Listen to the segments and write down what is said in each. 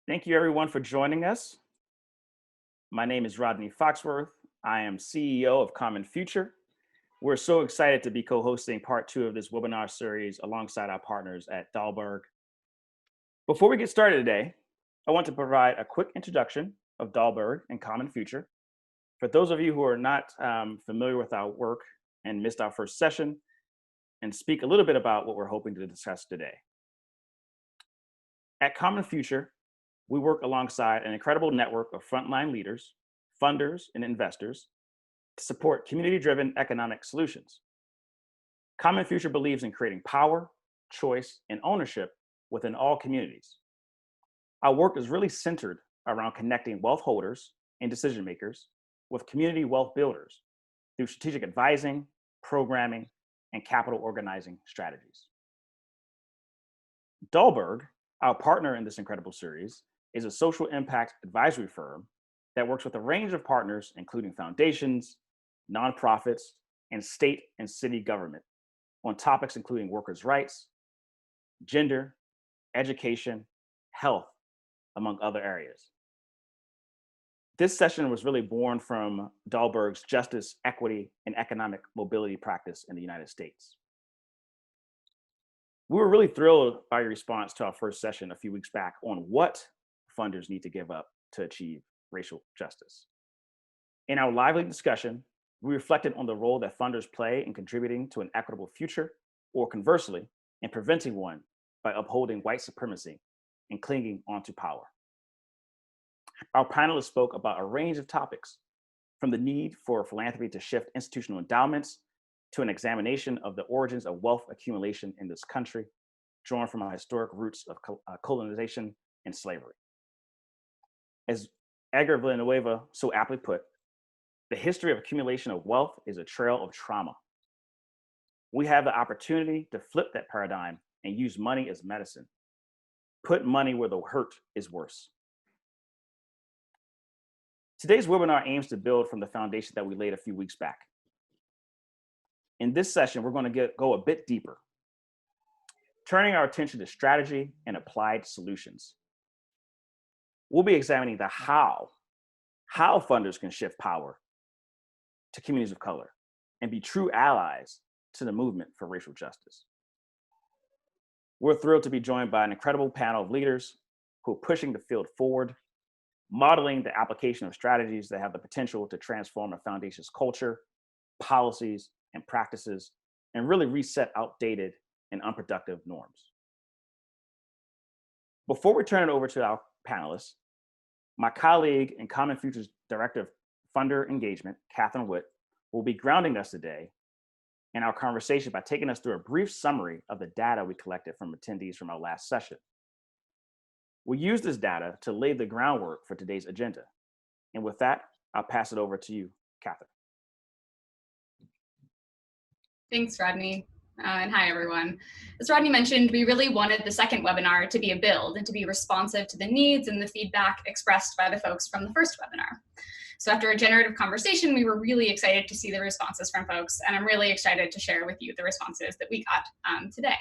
Thank you everyone for joining us. My name is Rodney Foxworth. I am CEO of Common Future. We're so excited to be co-hosting part two of this webinar series alongside our partners at Dahlberg. Before we get started today, I want to provide a quick introduction of Dahlberg and Common Future. For those of you who are not familiar with our work and missed our first session, and speak a little bit about what we're hoping to discuss today. At Common Future, we work alongside an incredible network of frontline leaders, funders, and investors to support community-driven economic solutions. Common Future believes in creating power, choice, and ownership within all communities. Our work is really centered around connecting wealth holders and decision makers with community wealth builders through strategic advising, programming, and capital organizing strategies. Dahlberg, our partner in this incredible series, is a social impact advisory firm that works with a range of partners, including foundations, nonprofits, and state and city government on topics including workers' rights, gender, education, health, among other areas. This session was really born from Dahlberg's justice, equity, and economic mobility practice in the United States. We were really thrilled by your response to our first session a few weeks back on what funders need to give up to achieve racial justice. In our lively discussion, we reflected on the role that funders play in contributing to an equitable future, or conversely, in preventing one by upholding white supremacy and clinging onto power. Our panelists spoke about a range of topics, from the need for philanthropy to shift institutional endowments to an examination of the origins of wealth accumulation in this country, drawn from our historic roots of colonization and slavery. As Edgar Villanueva so aptly put, the history of accumulation of wealth is a trail of trauma. We have the opportunity to flip that paradigm and use money as medicine. Put money where the hurt is worse. Today's webinar aims to build from the foundation that we laid a few weeks back. In this session, we're going to go a bit deeper, turning our attention to strategy and applied solutions. We'll be examining the how funders can shift power to communities of color and be true allies to the movement for racial justice. We're thrilled to be joined by an incredible panel of leaders who are pushing the field forward, modeling the application of strategies that have the potential to transform a foundation's culture, policies, and practices, and really reset outdated and unproductive norms. Before we turn it over to our panelists, my colleague and Common Future's Director of Funder Engagement, Catherine Witt, will be grounding us today in our conversation by taking us through a brief summary of the data we collected from attendees from our last session. We'll use this data to lay the groundwork for today's agenda. And with that, I'll pass it over to you, Catherine. Thanks, Rodney. And hi, everyone. As Rodney mentioned, we really wanted the second webinar to be a build and to be responsive to the needs and the feedback expressed by the folks from the first webinar. So after a generative conversation, we were really excited to see the responses from folks, and I'm really excited to share with you the responses that we got today.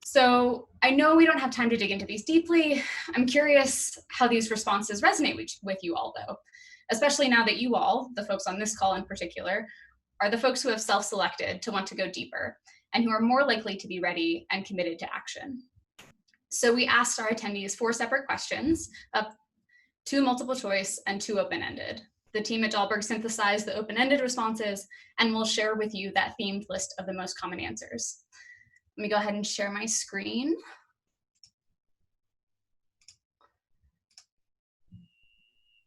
So I know we don't have time to dig into these deeply. I'm curious how these responses resonate with you all, though, especially now that you all, the folks on this call in particular, are the folks who have self-selected to want to go deeper and who are more likely to be ready and committed to action. So we asked our attendees 4 separate questions, 2 multiple choice and 2 open-ended. The team at Dahlberg synthesized the open-ended responses, and we'll share with you that themed list of the most common answers. Let me go ahead and share my screen.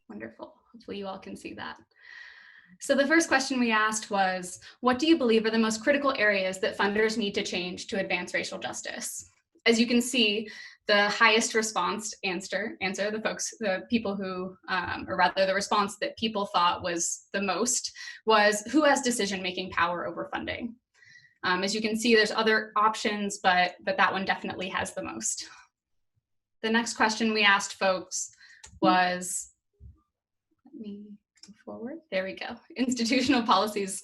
Wonderful. Hopefully you all can see that. So the first question we asked was, what do you believe are the most critical areas that funders need to change to advance racial justice? As you can see, the highest response answer, the people who, or rather the response that people thought was the most, was who has decision-making power over funding. As you can see, there's other options, but that one definitely has the most. The next question we asked folks was, let me go forward, there we go. Institutional policies,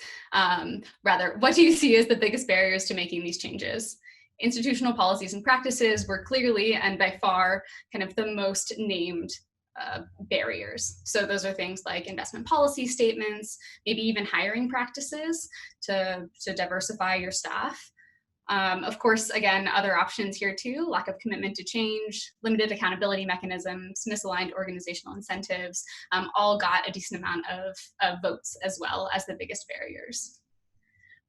what do you see as the biggest barriers to making these changes? Institutional policies and practices were clearly and by far kind of the most named barriers. So those are things like investment policy statements, maybe even hiring practices to diversify your staff. Of course, again, other options here too, lack of commitment to change, limited accountability mechanisms, misaligned organizational incentives, all got a decent amount of votes as well as the biggest barriers.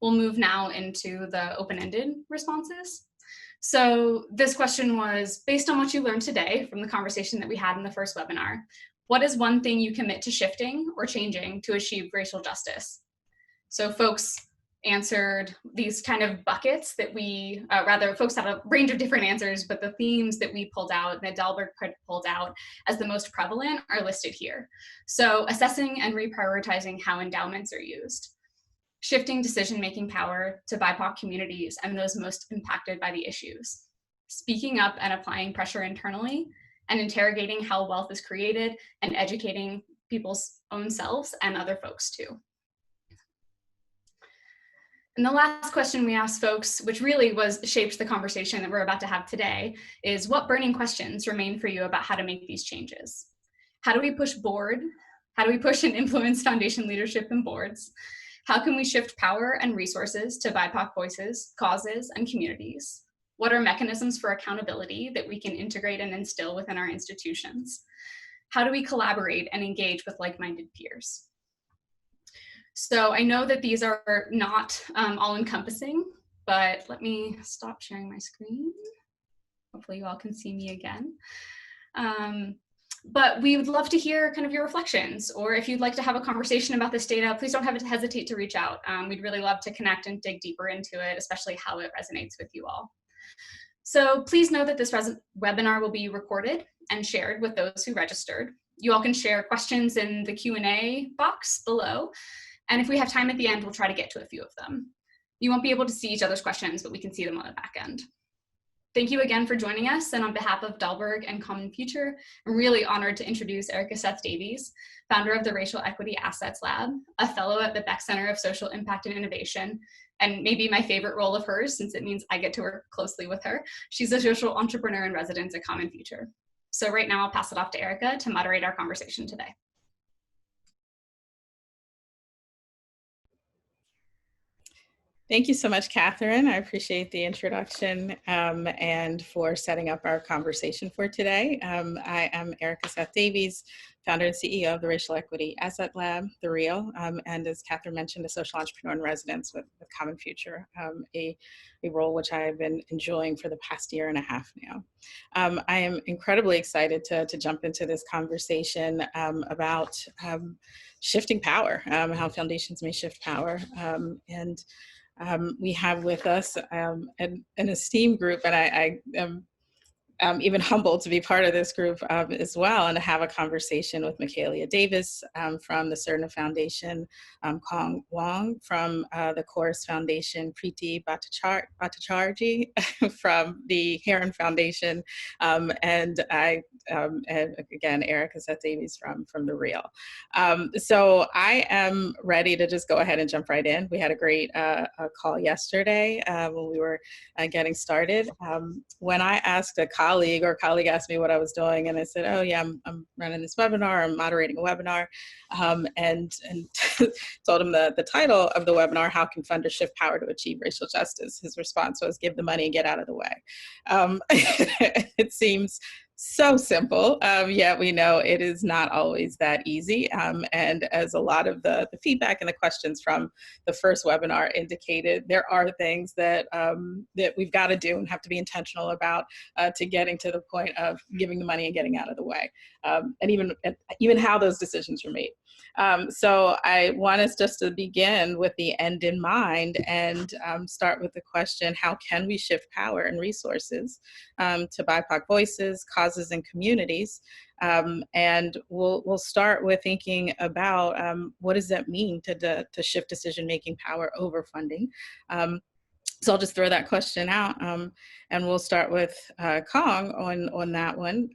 We'll move now into the open-ended responses. So this question was, based on what you learned today from the conversation that we had in the first webinar, what is one thing you commit to shifting or changing to achieve racial justice? So folks answered these kind of buckets that we, rather folks had a range of different answers, but the themes that we pulled out, that Dahlberg pulled out as the most prevalent are listed here. So assessing and reprioritizing how endowments are used, shifting decision-making power to BIPOC communities and those most impacted by the issues, speaking up and applying pressure internally, and interrogating how wealth is created and educating people's own selves and other folks too. And the last question we asked folks, which really shaped the conversation that we're about to have today, is what burning questions remain for you about how to make these changes? How do we push and influence foundation leadership and boards? How can we shift power and resources to BIPOC voices, causes, and communities? What are mechanisms for accountability that we can integrate and instill within our institutions? How do we collaborate and engage with like-minded peers? So I know that these are not all-encompassing, but let me stop sharing my screen. Hopefully you all can see me again. But we would love to hear kind of your reflections, or if you'd like to have a conversation about this data, please don't hesitate to reach out. We'd really love to connect and dig deeper into it, especially how it resonates with you all. So please know that this webinar will be recorded and shared with those who registered. You all can share questions in the Q&A box below. And if we have time at the end, we'll try to get to a few of them. You won't be able to see each other's questions, but we can see them on the back end. Thank you again for joining us. And on behalf of Dahlberg and Common Future, I'm really honored to introduce Erica Seth-Davies, founder of the Racial Equity Assets Lab, a fellow at the Beck Center of Social Impact and Innovation, and maybe my favorite role of hers, since it means I get to work closely with her. She's a social entrepreneur in residence at Common Future. So right now I'll pass it off to Erica to moderate our conversation today. Thank you so much, Catherine. I appreciate the introduction and for setting up our conversation for today. I am Erica Seth-Davies, founder and CEO of the Racial Equity Asset Lab, the REAL, and as Catherine mentioned, a social entrepreneur in residence with Common Future, a role which I have been enjoying for the past year and a half now. I am incredibly excited to jump into this conversation about shifting power, how foundations may shift power, and we have with us an esteemed group, and I am even humbled to be part of this group as well, and to have a conversation with Michaelia Davis from the Cerna Foundation, Kong Wong from the Chorus Foundation, Preeti Bhattacharjee from the Heron Foundation, and again, Erica Seth-Davies from the REAL. So I am ready to just go ahead and jump right in. We had a great call yesterday when we were getting started. When I asked a colleague asked me what I was doing, and I said, oh yeah, I'm running this webinar, I'm moderating a webinar, and told him the title of the webinar, How Can Funders Shift Power to Achieve Racial Justice? His response was, give the money and get out of the way. It seems so simple, yet we know it is not always that easy. And as a lot of the feedback and the questions from the first webinar indicated, there are things that we've got to do and have to be intentional about to getting to the point of giving the money and getting out of the way, and even how those decisions are made. So I want us just to begin with the end in mind and start with the question, how can we shift power and resources to BIPOC voices, causes, and communities? And we'll start with thinking about what does that mean to shift decision-making power over funding. So I'll just throw that question out, and we'll start with Kong on that one,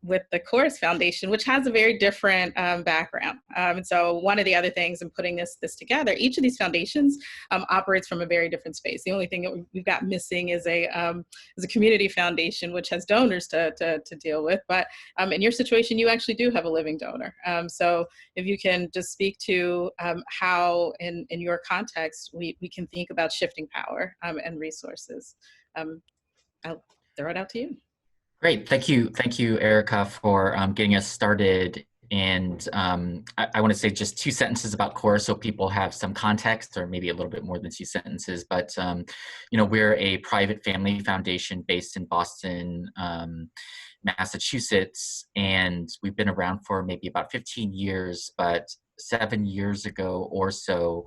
with the Chorus Foundation, which has a very different background. And so one of the other things in putting this together, each of these foundations operates from a very different space. The only thing that we've got missing is a community foundation, which has donors to deal with. But in your situation, you actually do have a living donor. So if you can just speak to how, in your context, we can think about shifting power and resources. I'll throw it out to you. Great, thank you, Erica, for getting us started. And I want to say just 2 sentences about Chorus so people have some context, or maybe a little bit more than 2 sentences. But you know, we're a private family foundation based in Boston, Massachusetts, and we've been around for maybe about 15 years. But 7 years ago or so,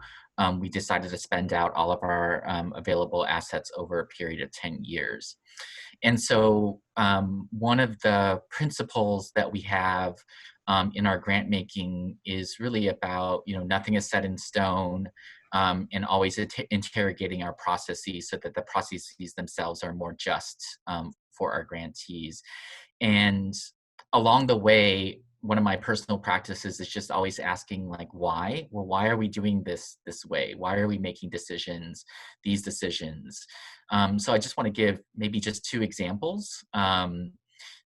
we decided to spend out all of our available assets over a period of 10 years. And so one of the principles that we have in our grant making is really about, you know, nothing is set in stone, and always interrogating our processes so that the processes themselves are more just for our grantees. And along the way, one of my personal practices is just always asking, like, why? Well, why are we doing this way? Why are we making these decisions? So I just want to give maybe just 2 examples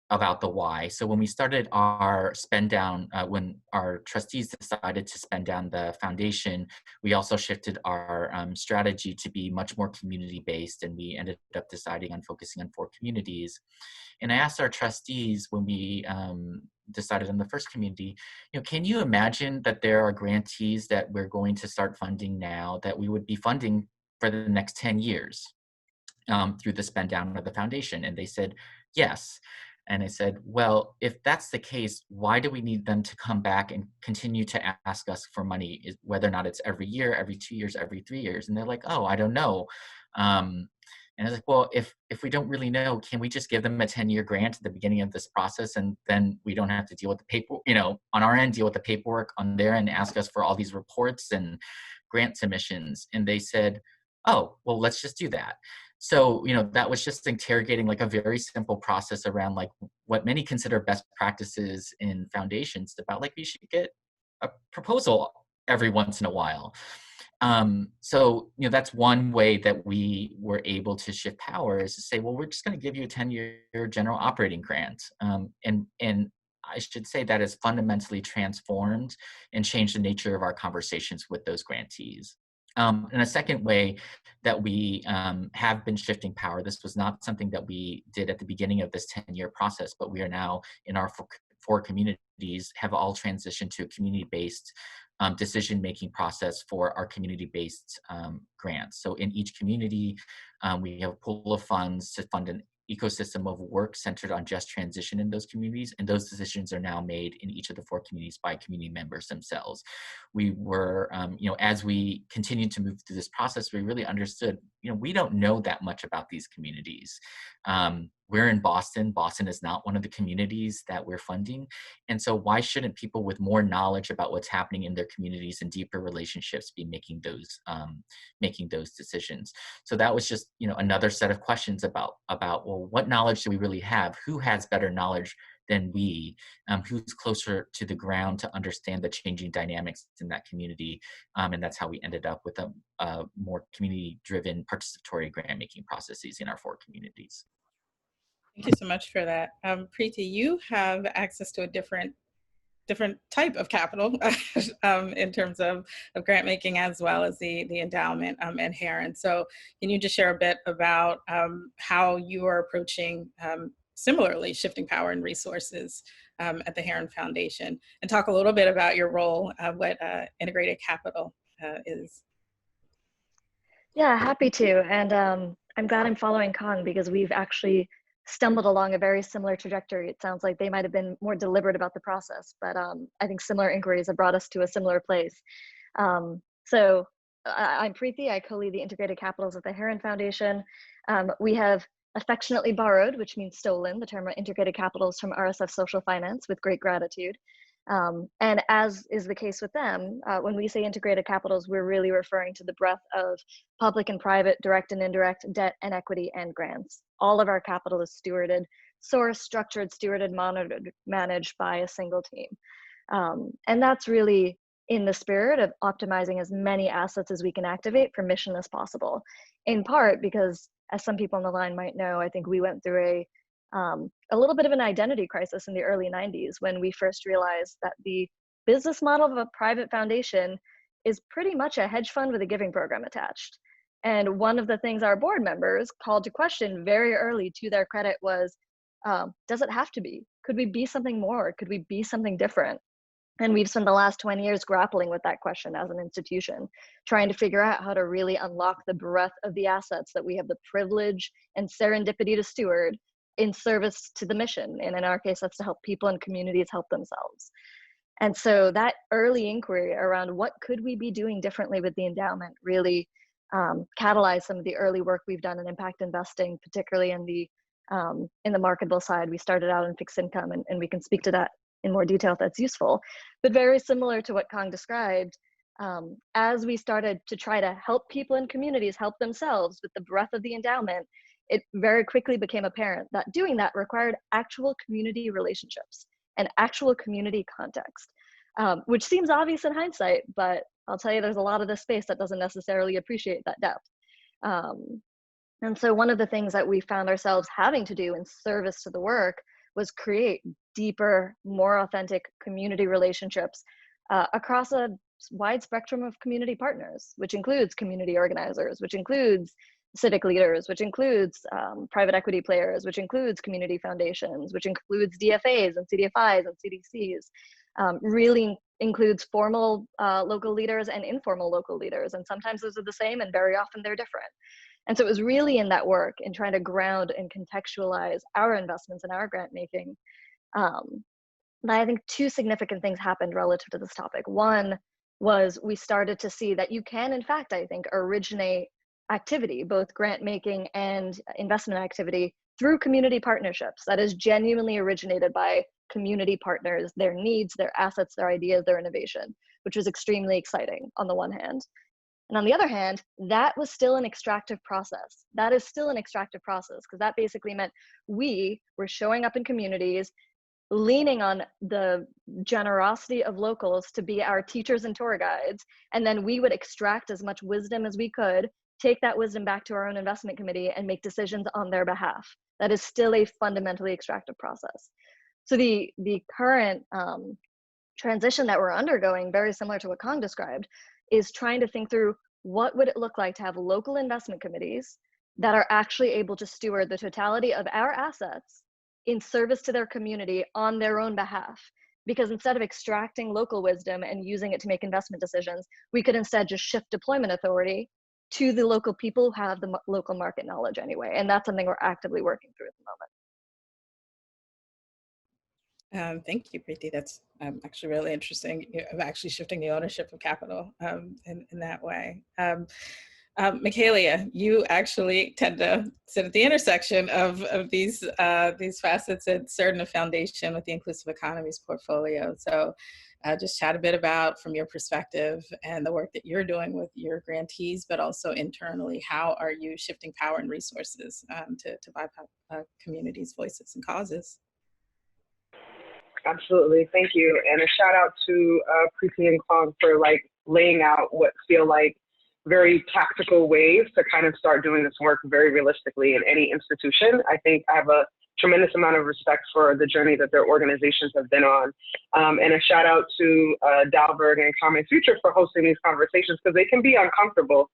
about the why. So when we started our spend down, when our trustees decided to spend down the foundation, we also shifted our strategy to be much more community-based, and we ended up deciding on focusing on 4 communities. And I asked our trustees when we decided on the first community, you know, can you imagine that there are grantees that we're going to start funding now that we would be funding for the next 10 years through the spend down of the foundation? And they said, yes. And I said, well, if that's the case, why do we need them to come back and continue to ask us for money, whether or not it's every year, every 2 years, every 3 years? And they're like, oh, I don't know. And I was like, well, if we don't really know, can we just give them a 10-year grant at the beginning of this process, and then we don't have to deal with the paper, you know, on our end, deal with the paperwork on their end, ask us for all these reports and grant submissions? And they said, oh, well, let's just do that. So, you know, that was just interrogating like a very simple process around like what many consider best practices in foundations about like we should get a proposal every once in a while. So, you know, that's one way that we were able to shift power, is to say, well, we're just going to give you a 10-year general operating grant. And I should say that has fundamentally transformed and changed the nature of our conversations with those grantees. And a second way that we have been shifting power, this was not something that we did at the beginning of this 10-year process, but we are now in our 4 communities have all transitioned to a community-based decision-making process for our community-based grants. So in each community, we have a pool of funds to fund an ecosystem of work centered on just transition in those communities, and those decisions are now made in each of the 4 communities by community members themselves. We were, you know, as we continued to move through this process, we really understood, you know, we don't know that much about these communities. We're in Boston. Boston is not one of the communities that we're funding. And so why shouldn't people with more knowledge about what's happening in their communities and deeper relationships be making those decisions? So that was just, you know, another set of questions about, well, what knowledge do we really have? Who has better knowledge than we? Who's closer to the ground to understand the changing dynamics in that community? And that's how we ended up with a more community-driven participatory grant-making processes in our 4 communities. Thank you so much for that. Preeti, you have access to a different type of capital in terms of grant making, as well as the endowment and Heron. So can you just share a bit about how you are approaching similarly shifting power and resources at the Heron Foundation, and talk a little bit about your role, what integrated capital is? Yeah, happy to. And I'm glad I'm following Kong, because we've actually stumbled along a very similar trajectory. It sounds like they might have been more deliberate about the process, but I think similar inquiries have brought us to a similar place. So I'm Preeti. I co-lead the integrated capitals at the Heron Foundation. We have affectionately borrowed, which means stolen, the term integrated capitals from RSF Social Finance with great gratitude. And as is the case with them, when we say integrated capitals, we're really referring to the breadth of public and private, direct and indirect, debt and equity, and grants. All of our capital is stewarded, sourced, structured, stewarded, monitored, managed by a single team. And that's really in the spirit of optimizing as many assets as we can activate for mission as possible. In part because, as some people on the line might know, I think we went through a little bit of an identity crisis in the early 90s when we first realized that the business model of a private foundation is pretty much a hedge fund with a giving program attached. And one of the things our board members called to question very early, to their credit, was, does it have to be? Could we be something more? Could we be something different? And we've spent the last 20 years grappling with that question as an institution, trying to figure out how to really unlock the breadth of the assets that we have the privilege and serendipity to steward in service to the mission. And in our case, that's to help people and communities help themselves. And so that early inquiry around what could we be doing differently with the endowment really catalyzed some of the early work we've done in impact investing, particularly in the marketable side. We started out in fixed income, and we can speak to that in more detail if that's useful. But very similar to what Kong described, as we started to try to help people and communities help themselves with the breadth of the endowment, it very quickly became apparent that doing that required actual community relationships and actual community context, which seems obvious in hindsight, but I'll tell you, there's a lot of this space that doesn't necessarily appreciate that depth. And so one of the things that we found ourselves having to do in service to the work was create deeper, more authentic community relationships across a wide spectrum of community partners, which includes community organizers, which includes civic leaders, which includes private equity players, which includes community foundations, which includes DFAs and CDFIs and CDCs, really includes formal local leaders and informal local leaders. And sometimes those are the same, and very often they're different. And so it was really in that work, in trying to ground and contextualize our investments and our grant making, that I think two significant things happened relative to this topic. One was we started to see that you can, in fact, I think, originate activity, both grant making and investment activity, through community partnerships that is genuinely originated by community partners, their needs, their assets, their ideas, their innovation, which was extremely exciting on the one hand. And on the other hand, that was still an extractive process. That is still an extractive process, because that basically meant we were showing up in communities, leaning on the generosity of locals to be our teachers and tour guides, and then we would extract as much wisdom as we could, take that wisdom back to our own investment committee, and make decisions on their behalf. That is still a fundamentally extractive process. So the current transition that we're undergoing, very similar to what Kong described, is trying to think through what would it look like to have local investment committees that are actually able to steward the totality of our assets in service to their community on their own behalf. Because instead of extracting local wisdom and using it to make investment decisions, we could instead just shift deployment authority to the local people who have the local market knowledge anyway. And that's something we're actively working through at the moment. Thank you, Preeti. That's actually really interesting, of actually shifting the ownership of capital in that way. Michaelia, you actually tend to sit at the intersection of these facets at Certain Foundation with the Inclusive Economies portfolio. So just chat a bit about, from your perspective and the work that you're doing with your grantees, but also internally, how are you shifting power and resources to bypass communities' voices and causes? Absolutely, thank you. And a shout out to Preeti and Kong for laying out what feel like very tactical ways to kind of start doing this work very realistically in any institution. I think I have a tremendous amount of respect for the journey that their organizations have been on. And a shout out to Dalberg and Common Future for hosting these conversations, because they can be uncomfortable.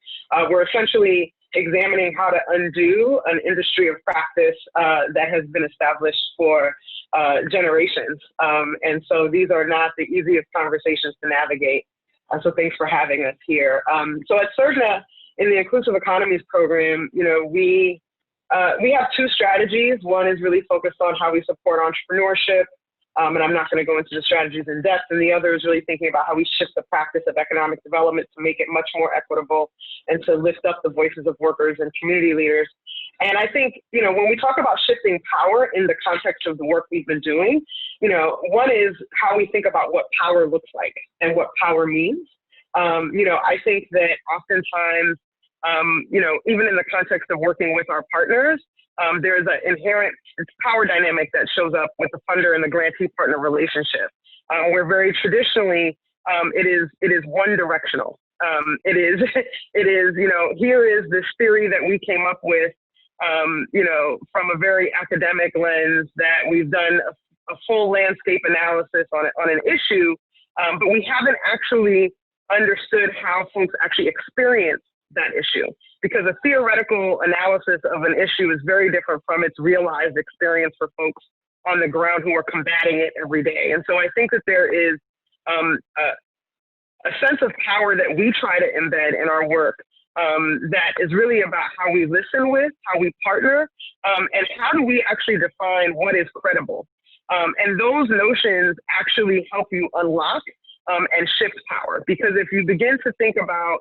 We're essentially examining how to undo an industry of practice that has been established for generations. And so these are not the easiest conversations to navigate. So thanks for having us here. So at CERDNA, in the Inclusive Economies program, we have two strategies. One is really focused on how we support entrepreneurship, and I'm not going to go into the strategies in depth. And the other is really thinking about how we shift the practice of economic development to make it much more equitable and to lift up the voices of workers and community leaders. And I think, when we talk about shifting power in the context of the work we've been doing, one is how we think about what power looks like and what power means. I think that oftentimes, even in the context of working with our partners, there's an inherent power dynamic that shows up with the funder and the grantee partner relationship, where very traditionally it is one directional. It is, here is this theory that we came up with, from a very academic lens, that we've done a full landscape analysis on an issue, but we haven't actually understood how folks actually experience that issue, because a theoretical analysis of an issue is very different from its realized experience for folks on the ground who are combating it every day. And so I think that there is a sense of power that we try to embed in our work, that is really about how we listen with, how we partner, and how do we actually define what is credible. And those notions actually help you unlock and shift power. Because if you begin to think about,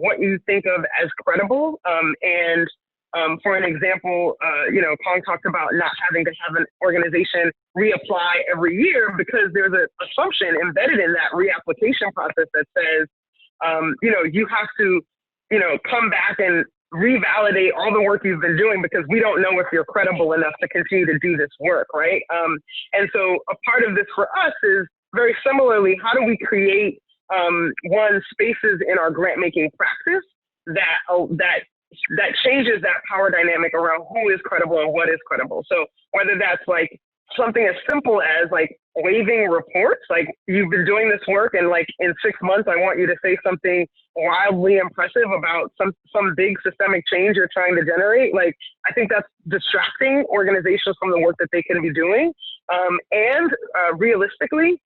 what you think of as credible, and for an example, Kong talked about not having to have an organization reapply every year, because there's an assumption embedded in that reapplication process that says, you have to, come back and revalidate all the work you've been doing, because we don't know if you're credible enough to continue to do this work, right? And so a part of this for us is very similarly, how do we create spaces in our grant making practice that changes that power dynamic around who is credible and what is credible. So whether that's like something as simple as like waiving reports, like you've been doing this work and like in 6 months, I want you to say something wildly impressive about some big systemic change you're trying to generate. Like, I think that's distracting organizations from the work that they can be doing. And realistically,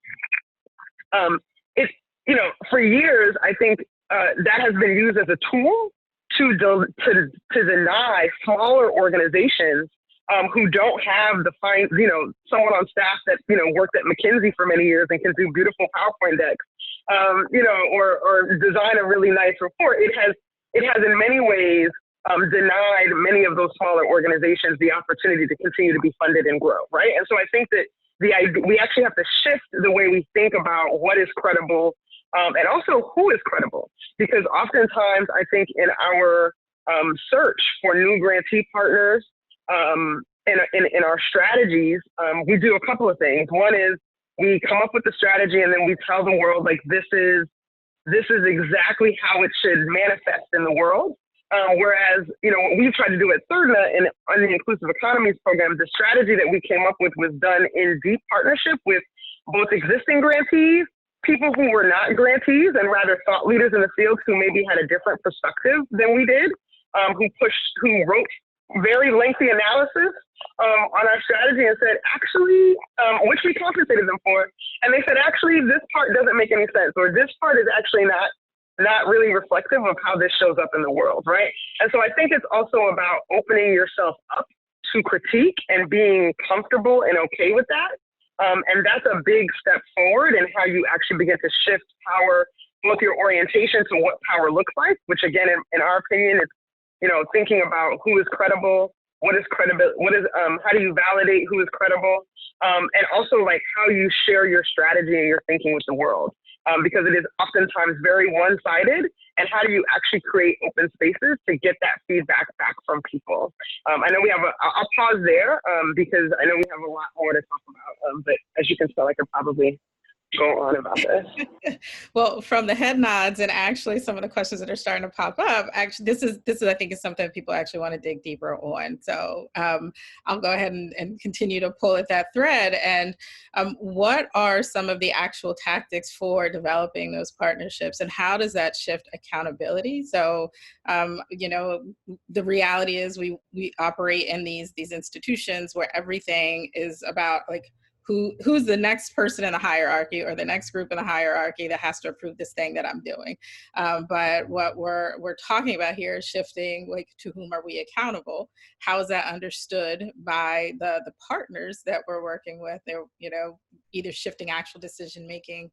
it's, for years, I think that has been used as a tool to deny smaller organizations who don't have the someone on staff that, worked at McKinsey for many years and can do beautiful PowerPoint decks, or design a really nice report. It has in many ways denied many of those smaller organizations the opportunity to continue to be funded and grow, right? And so I think that we actually have to shift the way we think about what is credible, and also who is credible, because oftentimes I think in our search for new grantee partners, in our strategies, we do a couple of things. One is we come up with the strategy and then we tell the world, like, this is exactly how it should manifest in the world. Whereas, what we've tried to do at Thirna in the Inclusive Economies program, the strategy that we came up with was done in deep partnership with both existing grantees, people who were not grantees and rather thought leaders in the field who maybe had a different perspective than we did, who wrote very lengthy analysis on our strategy and said, actually, which we compensated them for, and they said, actually, this part doesn't make any sense, or this part is actually not really reflective of how this shows up in the world, right? And so I think it's also about opening yourself up to critique and being comfortable and okay with that. And that's a big step forward in how you actually begin to shift power, both your orientation to what power looks like, which again, in our opinion, is, thinking about who is credible, what is credible, how do you validate who is credible, and also like how you share your strategy and your thinking with the world. Because it is oftentimes very one-sided, and how do you actually create open spaces to get that feedback back from people? I know I'll pause there because I know we have a lot more to talk about, but as you can tell, I could probably go on about this. Well, from the head nods and actually some of the questions that are starting to pop up, actually, this is I think is something that people actually want to dig deeper on. So I'll go ahead and continue to pull at that thread. And what are some of the actual tactics for developing those partnerships, and how does that shift accountability? So, the reality is we operate in these institutions where everything is about like, who's the next person in the hierarchy or the next group in the hierarchy that has to approve this thing that I'm doing. But what we're talking about here is shifting, like, to whom are we accountable? How is that understood by the partners that we're working with? either shifting actual decision making,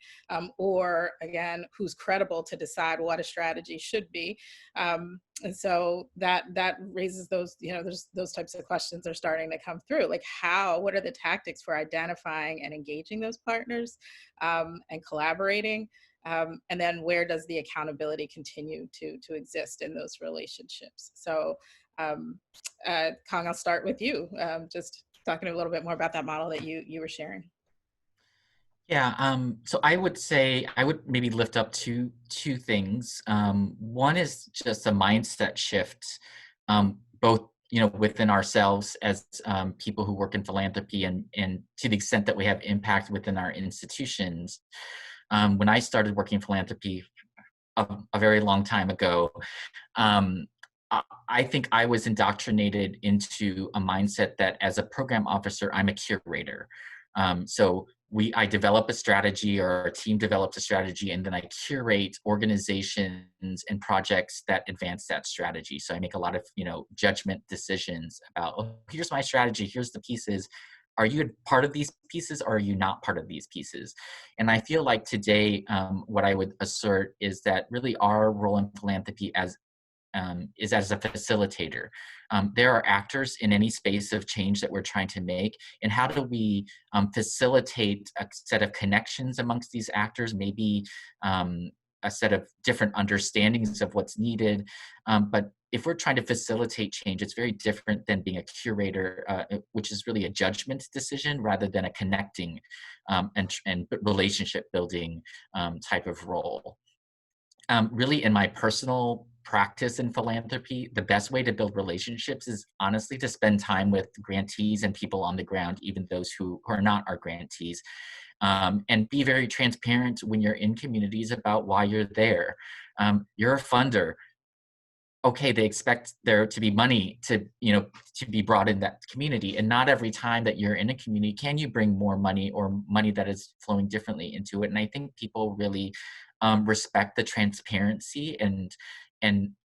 or again, who's credible to decide what a strategy should be. And so that raises those, there's those types of questions are starting to come through, like what are the tactics for identifying and engaging those partners, and collaborating? And then where does the accountability continue to exist in those relationships? So Kong, I'll start with you, just talking a little bit more about that model that you were sharing. Yeah, so I would say I would maybe lift up two things. One is just a mindset shift, both within ourselves as people who work in philanthropy, and to the extent that we have impact within our institutions. When I started working in philanthropy a very long time ago, I think I was indoctrinated into a mindset that as a program officer, I'm a curator. So I develop a strategy, or our team develops a strategy, and then I curate organizations and projects that advance that strategy. So I make a lot of, judgment decisions about, oh, here's my strategy, here's the pieces. Are you part of these pieces, or are you not part of these pieces? And I feel like today, what I would assert is that really our role in philanthropy is as a facilitator. There are actors in any space of change that we're trying to make, and how do we facilitate a set of connections amongst these actors, maybe a set of different understandings of what's needed. But if we're trying to facilitate change, it's very different than being a curator, which is really a judgment decision rather than a connecting and relationship building type of role. Really, in my personal practice in philanthropy, the best way to build relationships is honestly to spend time with grantees and people on the ground, even those who are not our grantees, and be very transparent when you're in communities about why you're there. You're a funder. Okay, they expect there to be money to be brought in that community, and not every time that you're in a community can you bring more money, or money that is flowing differently into it. And I think people really respect the transparency and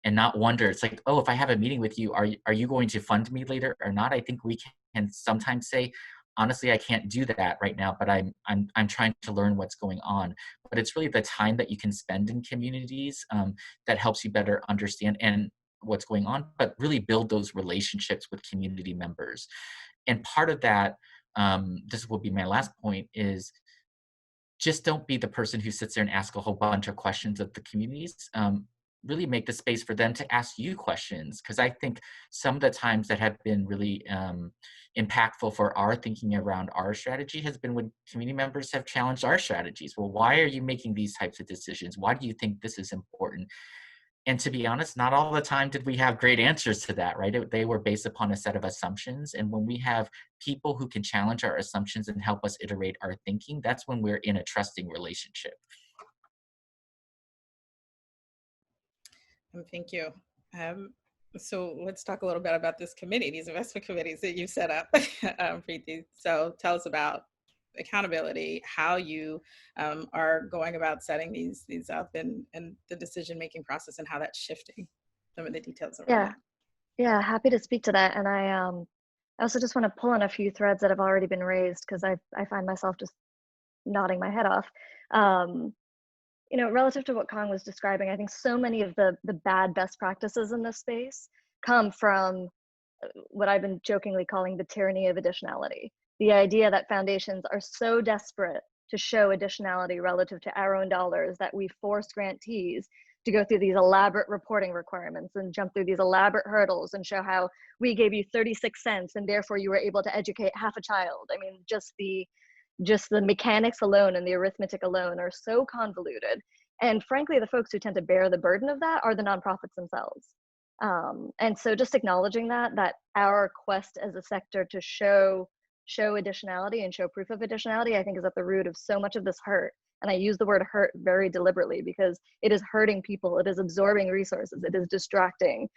not wonder. It's like, oh, if I have a meeting with you, are you going to fund me later or not? I think we can sometimes say, honestly, I can't do that right now, but I'm trying to learn what's going on. But it's really the time that you can spend in communities that helps you better understand and what's going on, but really build those relationships with community members. And part of that, this will be my last point, is just don't be the person who sits there and asks a whole bunch of questions of the communities. Really make the space for them to ask you questions, because I think some of the times that have been really impactful for our thinking around our strategy has been when community members have challenged our strategies. Well, why are you making these types of decisions? Why do you think this is important? And to be honest, not all the time did we have great answers to that, right? They were based upon a set of assumptions. And when we have people who can challenge our assumptions and help us iterate our thinking, that's when we're in a trusting relationship. Thank you. So let's talk a little bit about this committee, these investment committees that you set up, Preeti. So tell us about accountability, how you are going about setting these up, and the decision-making process, and how that's shifting, some of the details around that. Yeah, happy to speak to that. And I also just want to pull on a few threads that have already been raised, because I find myself just nodding my head off. Relative to what Kong was describing, I think so many of the bad best practices in this space come from what I've been jokingly calling the tyranny of additionality. The idea that foundations are so desperate to show additionality relative to our own dollars that we force grantees to go through these elaborate reporting requirements and jump through these elaborate hurdles and show how we gave you 36 cents and therefore you were able to educate half a child. I mean, just the mechanics alone and the arithmetic alone are so convoluted. And frankly, the folks who tend to bear the burden of that are the nonprofits themselves. And so just acknowledging that our quest as a sector to show additionality and show proof of additionality, I think is at the root of so much of this hurt. And I use the word hurt very deliberately, because it is hurting people, it is absorbing resources, it is distracting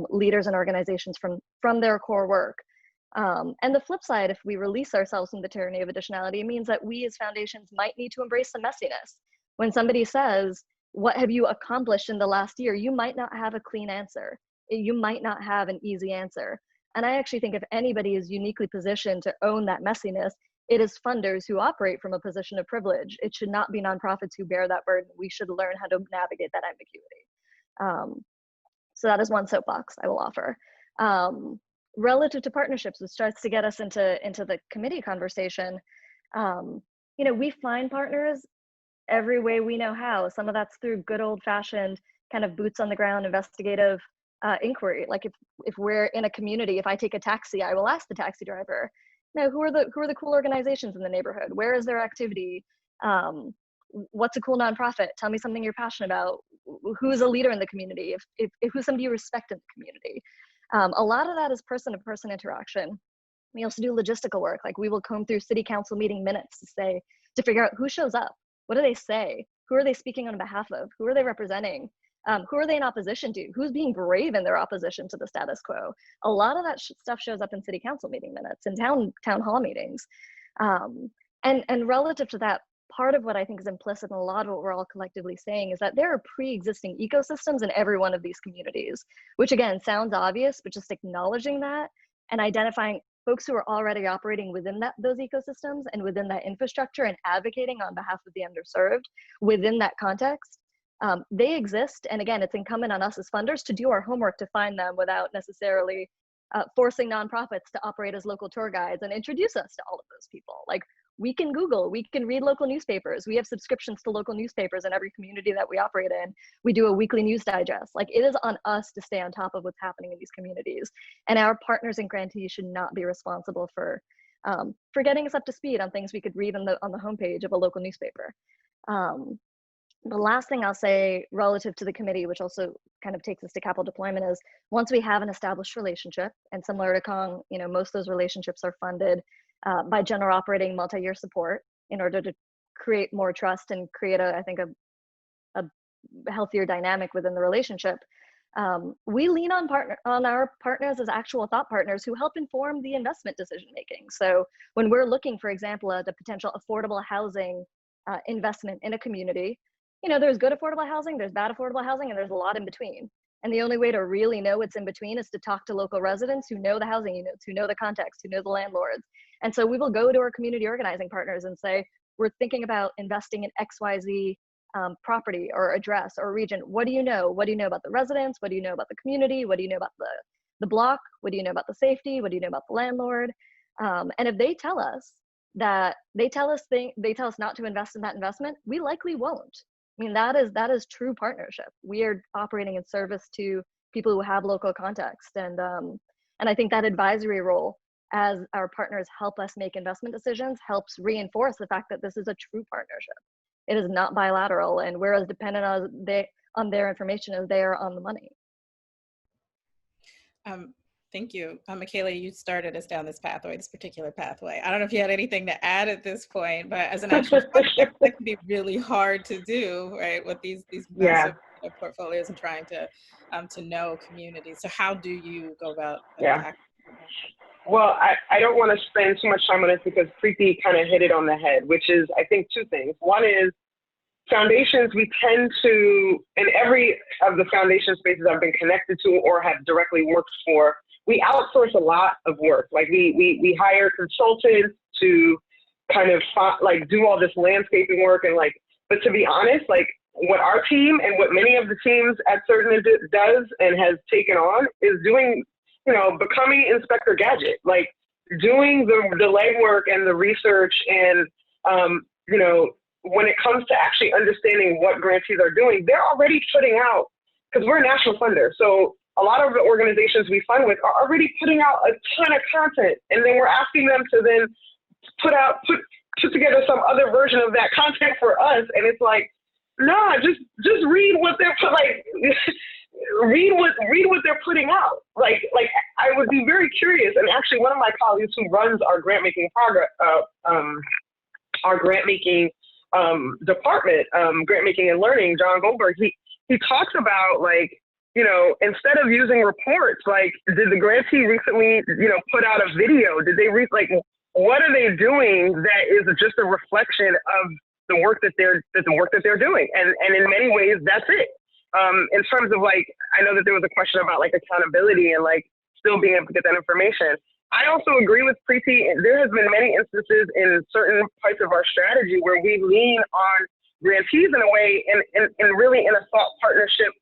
leaders and organizations from their core work. And the flip side, if we release ourselves from the tyranny of additionality, it means that we as foundations might need to embrace some messiness. When somebody says, what have you accomplished in the last year? You might not have a clean answer. You might not have an easy answer. And I actually think if anybody is uniquely positioned to own that messiness, it is funders who operate from a position of privilege. It should not be nonprofits who bear that burden. We should learn how to navigate that ambiguity. So that is one soapbox I will offer. Relative to partnerships, which starts to get us into the committee conversation, we find partners every way we know how. Some of that's through good old-fashioned kind of boots on the ground investigative inquiry. Like if we're in a community, if I take a taxi, I will ask the taxi driver, who are the cool organizations in the neighborhood? Where is their activity? What's a cool nonprofit? Tell me something you're passionate about. Who's a leader in the community? If who's somebody you respect in the community? A lot of that is person-to-person interaction. We also do logistical work. Like we will comb through city council meeting minutes to figure out who shows up. What do they say? Who are they speaking on behalf of? Who are they representing? Who are they in opposition to? Who's being brave in their opposition to the status quo? A lot of that stuff shows up in city council meeting minutes and town hall meetings. And relative to that, part of what I think is implicit in a lot of what we're all collectively saying is that there are pre-existing ecosystems in every one of these communities, which again, sounds obvious, but just acknowledging that and identifying folks who are already operating within those ecosystems and within that infrastructure and advocating on behalf of the underserved within that context, they exist. And again, it's incumbent on us as funders to do our homework to find them without necessarily forcing nonprofits to operate as local tour guides and introduce us to all of those people. Like we can Google, we can read local newspapers. We have subscriptions to local newspapers in every community that we operate in. We do a weekly news digest. Like it is on us to stay on top of what's happening in these communities. And our partners and grantees should not be responsible for getting us up to speed on things we could read on the homepage of a local newspaper. The last thing I'll say relative to the committee, which also kind of takes us to capital deployment, is once we have an established relationship, and similar to Kong, most of those relationships are funded by general operating multi-year support in order to create more trust and create a healthier dynamic within the relationship. We lean on our partners as actual thought partners who help inform the investment decision making. So when we're looking, for example, at a potential affordable housing investment in a community, there's good affordable housing, there's bad affordable housing, and there's a lot in between. And the only way to really know what's in between is to talk to local residents who know the housing units, who know the context, who know the landlords. And so we will go to our community organizing partners and say, we're thinking about investing in XYZ property or address or region. What do you know? What do you know about the residents? What do you know about the community? What do you know about the block? What do you know about the safety? What do you know about the landlord? And if they tell us that, they tell us not to invest in that investment, we likely won't. I mean, that is true partnership. We are operating in service to people who have local context. And I think that advisory role as our partners help us make investment decisions helps reinforce the fact that this is a true partnership. It is not bilateral, and we're as dependent on their information as they are on the money. Thank you. Michaela, you started us down this particular pathway. I don't know if you had anything to add at this point, but as an actual project, that can be really hard to do, right? With these massive portfolios and trying to know communities. So how do you go about Well, I don't want to spend too much time on this because Preeti kind of hit it on the head, which is, I think, two things. One is foundations, we tend to, in every of the foundation spaces I've been connected to or have directly worked for, we outsource a lot of work. Like we hire consultants to kind of do all this landscaping work but to be honest, what our team and what many of the teams at Certain does and has taken on is doing, becoming Inspector Gadget, doing the legwork and the research and, when it comes to actually understanding what grantees are doing, they're already putting out, because we're a national funder. So a lot of the organizations we fund with are already putting out a ton of content. And then we're asking them to then put together some other version of that content for us. And it's like, nah, just read what they're read what they're putting out. I would be very curious. And actually one of my colleagues who runs our grant making department, grant making and learning, John Goldberg, he talks about instead of using reports, did the grantee recently, put out a video? Did they what are they doing that is just a reflection of the work that they're doing? And in many ways, that's it. In terms of I know that there was a question about accountability and still being able to get that information. I also agree with Preeti. There has been many instances in certain parts of our strategy where we lean on grantees in a way and really in a thought partnership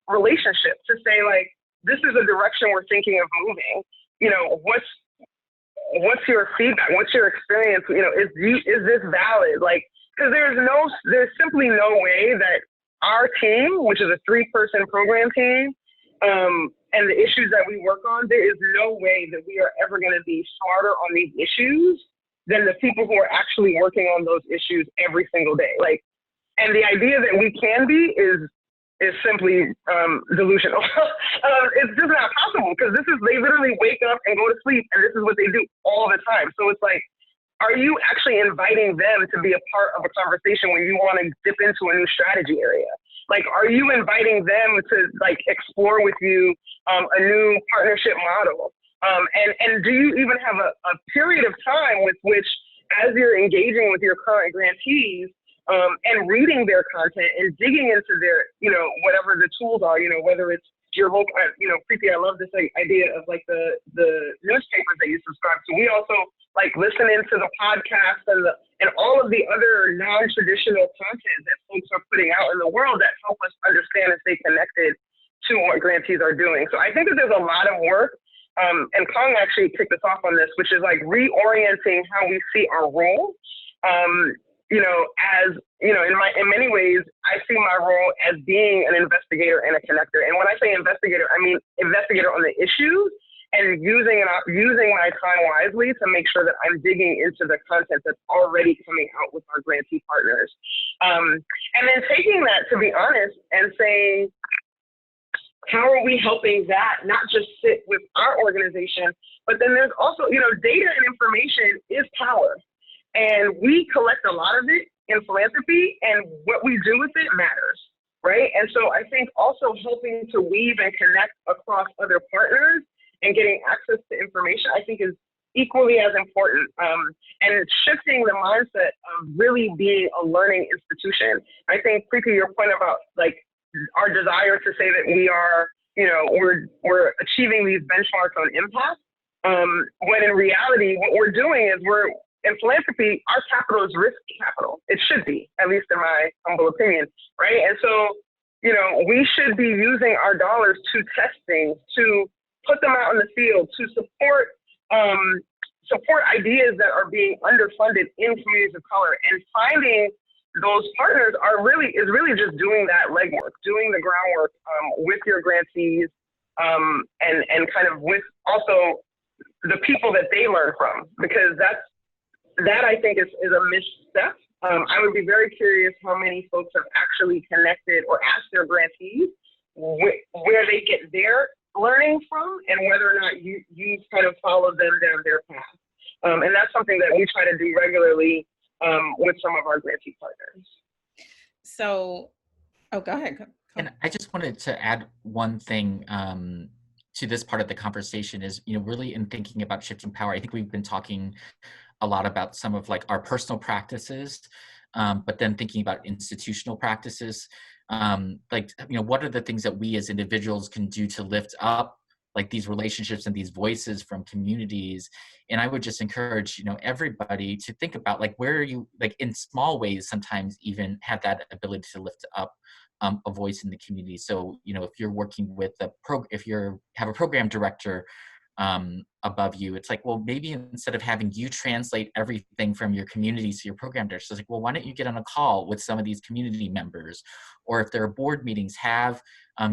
relationship to say, like, this is a direction we're thinking of moving. You know, what's your feedback? What's your experience? You know, is this valid? Like, because there's simply no way that our team, which is a 3-person program team, and the issues that we work on, there is no way that we are ever going to be smarter on these issues than the people who are actually working on those issues every single day. Like, and the idea that we can be is simply delusional. It's just not possible, because they literally wake up and go to sleep, and this is what they do all the time. So it's like, are you actually inviting them to be a part of a conversation when you want to dip into a new strategy area? Like, are you inviting them to, like, explore with you a new partnership model? And do you even have a period of time with which, as you're engaging with your current grantees and reading their content and digging into their, you know, whatever the tools are, you know, whether it's your local, you know, Preeti, I love this idea of, like, the newspapers that you subscribe to. We also like listen into the podcast and all of the other non-traditional content that folks are putting out in the world that help us understand and stay connected to what grantees are doing. So I think that there's a lot of work, and Kong actually kicked us off on this, which is like reorienting how we see our role. You know, as you know, in many ways, I see my role as being an investigator and a connector. And when I say investigator, I mean investigator on the issues, and using my time wisely to make sure that I'm digging into the content that's already coming out with our grantee partners. And then taking that, to be honest, and saying, how are we helping that not just sit with our organization, but then there's also, you know, data and information is power. And we collect a lot of it in philanthropy, and what we do with it matters, right? And so I think also helping to weave and connect across other partners and getting access to information, I think, is equally as important. And it's shifting the mindset of really being a learning institution. I think, Preeti, your point about, like, our desire to say that we are, you know, we're achieving these benchmarks on impact, when in reality, what we're doing is in philanthropy, our capital is risk capital. It should be, at least in my humble opinion, right? And so, you know, we should be using our dollars to test things, to put them out in the field, to support ideas that are being underfunded in communities of color. And finding those partners is really just doing that legwork, doing the groundwork with your grantees, and kind of with also the people that they learn from, because that I think is a misstep. I would be very curious how many folks have actually connected or asked their grantees where they get their learning from, and whether or not you kind of follow them down their path. And that's something that we try to do regularly with some of our grantee partners. So, go ahead. And I just wanted to add one thing to this part of the conversation is, you know, really in thinking about shifting power, I think we've been talking a lot about some of, like, our personal practices, but then thinking about institutional practices. Like, you know, what are the things that we as individuals can do to lift up, like, these relationships and these voices from communities? And I would just encourage, you know, everybody to think about, like, where are you, like, in small ways, sometimes even have that ability to lift up a voice in the community. So, you know, if you're working with if you have a program director above you, it's like, well, maybe instead of having you translate everything from your community to your program director, it's like, well, why don't you get on a call with some of these community members? Or if there are board meetings, have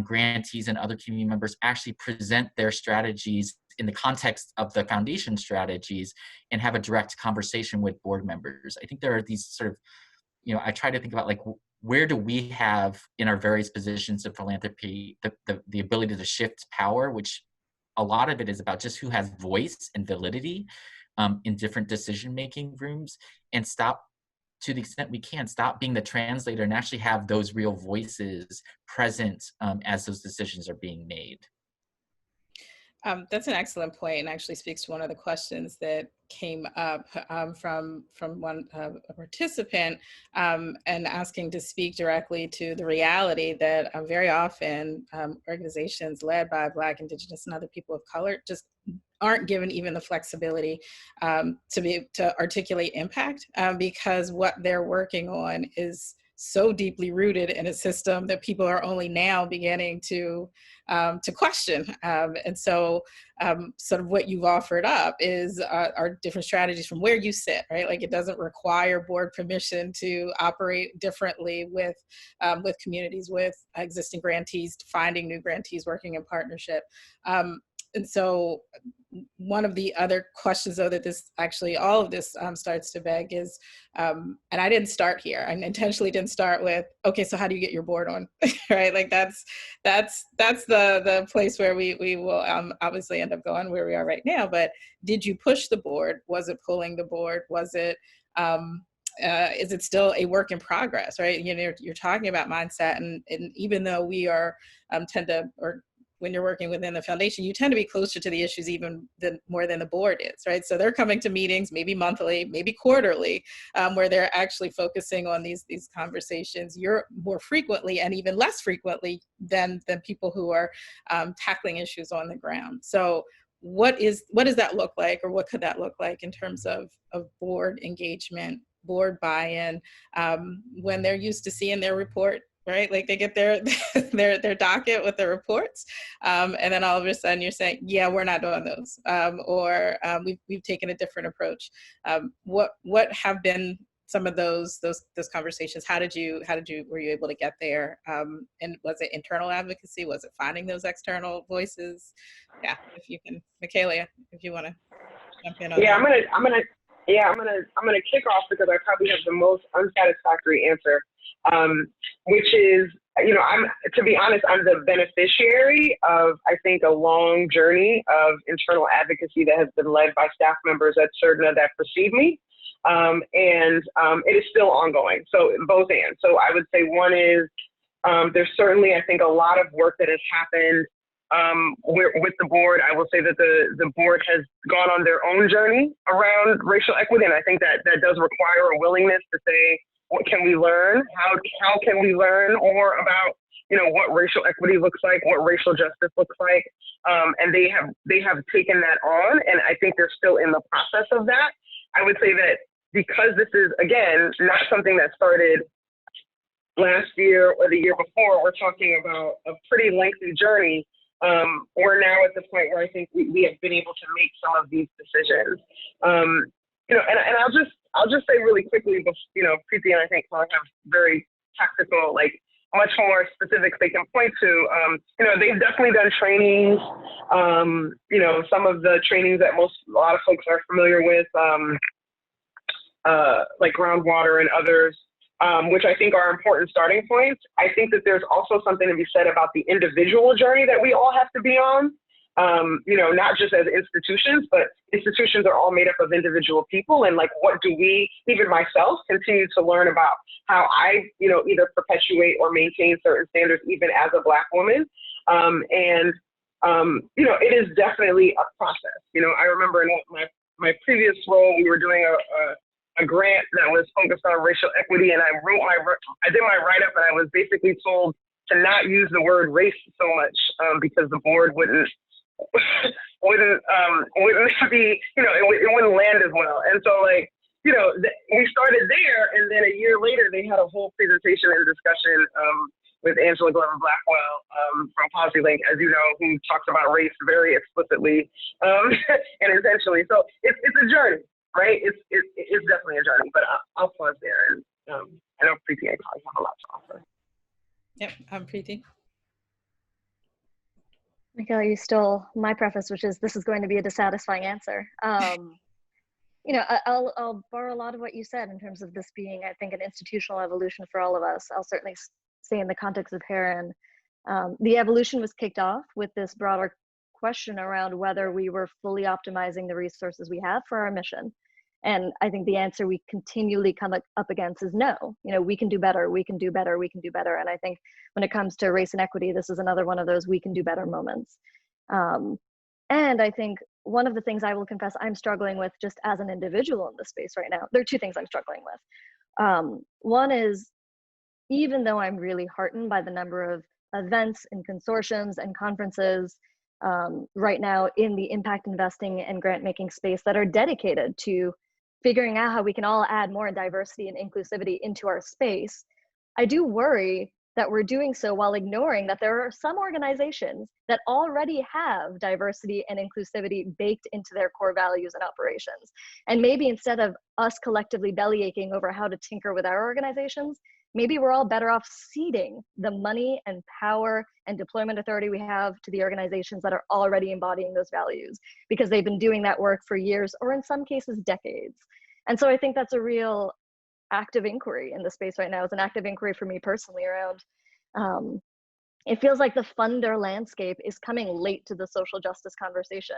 grantees and other community members actually present their strategies in the context of the foundation strategies and have a direct conversation with board members. I think there are these sort of, you know, I try to think about, like, where do we have in our various positions of philanthropy the ability to shift power, which a lot of it is about just who has voice and validity in different decision-making rooms, and stop, to the extent we can, stop being the translator and actually have those real voices present as those decisions are being made. That's an excellent point, and actually speaks to one of the questions that came up from one a participant, and asking to speak directly to the reality that very often organizations led by Black, Indigenous, and other people of color just aren't given even the flexibility to articulate impact, because what they're working on is so deeply rooted in a system that people are only now beginning to question. And so sort of what you've offered up is are different strategies from where you sit, right? Like, it doesn't require board permission to operate differently with communities, with existing grantees, finding new grantees, working in partnership. And so one of the other questions, though, that this actually, all of this starts to beg is, and I didn't start here. I intentionally didn't start with, okay, so how do you get your board on, right? Like that's the place where we will obviously end up going where we are right now. But did you push the board? Was it pulling the board? Was it, is it still a work in progress, right? You know, you're talking about mindset, and even though we are when you're working within the foundation, you tend to be closer to the issues even more than the board is, right? So they're coming to meetings, maybe monthly, maybe quarterly, where they're actually focusing on these conversations. You're more frequently and even less frequently than people who are tackling issues on the ground. So what does that look like, or what could that look like in terms of board engagement, board buy-in, when they're used to seeing their report, right? Like, they get their docket with the reports, and then all of a sudden you're saying, yeah, we're not doing those, or we've taken a different approach. What have been some of those conversations? Were you able to get there? And was it internal advocacy? Was it finding those external voices? Yeah, if you can, Michaela, if you want to jump in on that. I'm gonna kick off because I probably have the most unsatisfactory answer. Which is, to be honest, I'm the beneficiary of, I think, a long journey of internal advocacy that has been led by staff members at CERDNA that precede me. And it is still ongoing. So both and. So I would say one is, there's certainly, I think, a lot of work that has happened with the board. I will say that the board has gone on their own journey around racial equity. And I think that does require a willingness to say, what can we learn? How can we learn more about, what racial equity looks like, what racial justice looks like? And they have taken that on, and I think they're still in the process of that. I would say that because this is, again, not something that started last year or the year before, we're talking about a pretty lengthy journey. We're now at the point where I think we have been able to make some of these decisions. And I'll just say really quickly, Preeti and I think have very tactical, like much more specifics they can point to. They've definitely done trainings. Some of the trainings that a lot of folks are familiar with, like groundwater and others, which I think are important starting points. I think that there's also something to be said about the individual journey that we all have to be on. Not just as institutions, but institutions are all made up of individual people. And like, what do we, even myself, continue to learn about how I, either perpetuate or maintain certain standards, even as a Black woman. It is definitely a process. I remember in my previous role, we were doing a grant that was focused on racial equity, and I did my write-up, and I was basically told to not use the word race so much because the board wouldn't be, it wouldn't land as well. And so we started there, and then a year later they had a whole presentation and discussion with Angela Glover Blackwell from PolicyLink, as you know, who talks about race very explicitly and intentionally. So it's a journey, right? It's definitely a journey, but I'll pause there. And I know Preeti and Carly have a lot to offer. Yep, I'm Preeti. Michaela, you stole my preface, which is this is going to be a dissatisfying answer. I'll borrow a lot of what you said in terms of this being, I think, an institutional evolution for all of us. I'll certainly say in the context of Heron, the evolution was kicked off with this broader question around whether we were fully optimizing the resources we have for our mission. And I think the answer we continually come up against is no. We can do better, we can do better, we can do better. And I think when it comes to race and equity, this is another one of those we can do better moments. And I think one of the things I will confess I'm struggling with just as an individual in this space right now, there are two things I'm struggling with. One is, even though I'm really heartened by the number of events and consortiums and conferences right now in the impact investing and grant making space that are dedicated to figuring out how we can all add more diversity and inclusivity into our space. I do worry that we're doing so while ignoring that there are some organizations that already have diversity and inclusivity baked into their core values and operations. And maybe instead of us collectively bellyaching over how to tinker with our organizations, maybe we're all better off ceding the money and power and deployment authority we have to the organizations that are already embodying those values, because they've been doing that work for years, or in some cases, decades. And so I think that's a real active inquiry in the space right now. It's an active inquiry for me personally around, it feels like the funder landscape is coming late to the social justice conversation.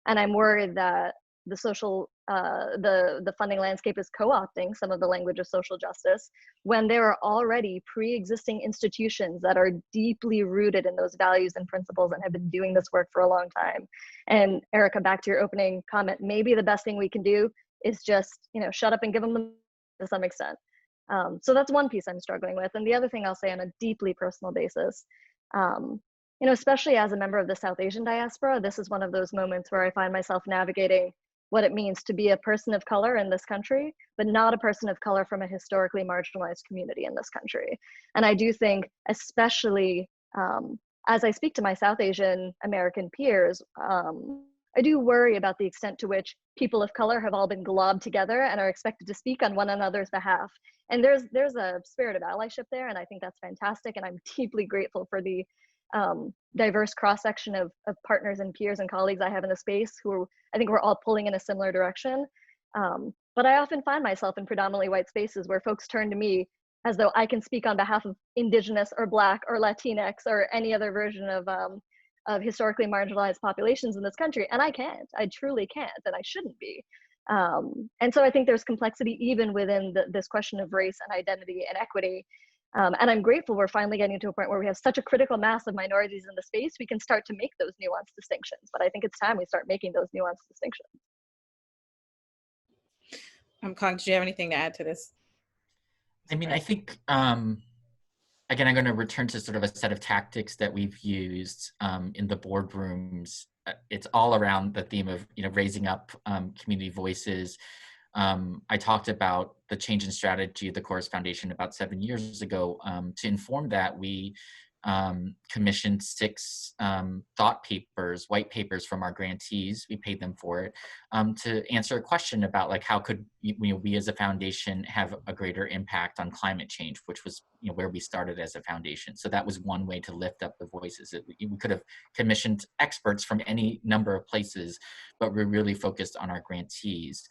And I'm worried that the funding landscape is co-opting some of the language of social justice when there are already pre-existing institutions that are deeply rooted in those values and principles and have been doing this work for a long time. And Erica, back to your opening comment, maybe the best thing we can do is just, shut up and give them the to some extent. So that's one piece I'm struggling with. And the other thing I'll say on a deeply personal basis, especially as a member of the South Asian diaspora, this is one of those moments where I find myself navigating what it means to be a person of color in this country, but not a person of color from a historically marginalized community in this country. And I do think, especially as I speak to my South Asian American peers, I do worry about the extent to which people of color have all been globbed together and are expected to speak on one another's behalf. And there's a spirit of allyship there, and I think that's fantastic. And I'm deeply grateful for the diverse cross-section of partners and peers and colleagues I have in the space who I think we're all pulling in a similar direction. But I often find myself in predominantly white spaces where folks turn to me as though I can speak on behalf of Indigenous or Black or Latinx or any other version of historically marginalized populations in this country. And I can't, I truly can't, and I shouldn't be. And so I think there's complexity even within this question of race and identity and equity. And I'm grateful we're finally getting to a point where we have such a critical mass of minorities in the space, we can start to make those nuanced distinctions. But I think it's time we start making those nuanced distinctions. Kong, do you have anything to add to this? I mean, I think, again, I'm going to return to sort of a set of tactics that we've used in the boardrooms. It's all around the theme of raising up community voices. I talked about the change in strategy of the Chorus Foundation about 7 years ago. To inform that, we commissioned 6 thought papers, white papers from our grantees. We paid them for it to answer a question about like how could we as a foundation have a greater impact on climate change, which was where we started as a foundation. So that was one way to lift up the voices. We could have commissioned experts from any number of places, but we're really focused on our grantees.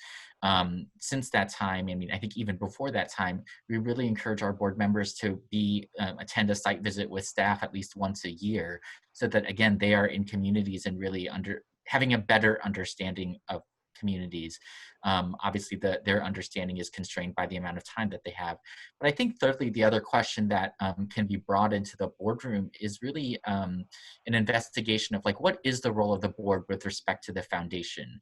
Since that time, I mean, I think even before that time, we really encourage our board members to attend a site visit with staff at least once a year, so that again, they are in communities and really having a better understanding of communities. Obviously, their understanding is constrained by the amount of time that they have. But I think thirdly, the other question that can be brought into the boardroom is really an investigation of like, what is the role of the board with respect to the foundation?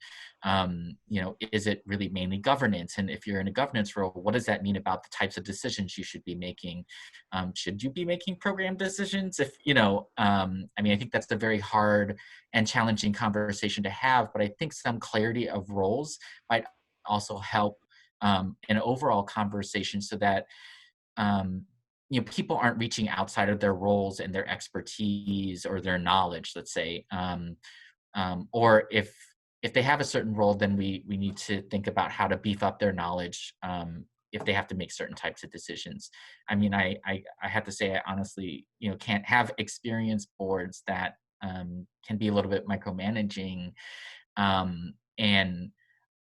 Is it really mainly governance? And if you're in a governance role, what does that mean about the types of decisions you should be making? Should you be making program decisions? If, I mean, I think that's a very hard and challenging conversation to have, but I think some clarity of roles might also help an overall conversation so that people aren't reaching outside of their roles and their expertise or their knowledge, let's say, or if they have a certain role, then we need to think about how to beef up their knowledge if they have to make certain types of decisions. I mean, I have to say, I honestly, can't have experienced boards that can be a little bit micromanaging. And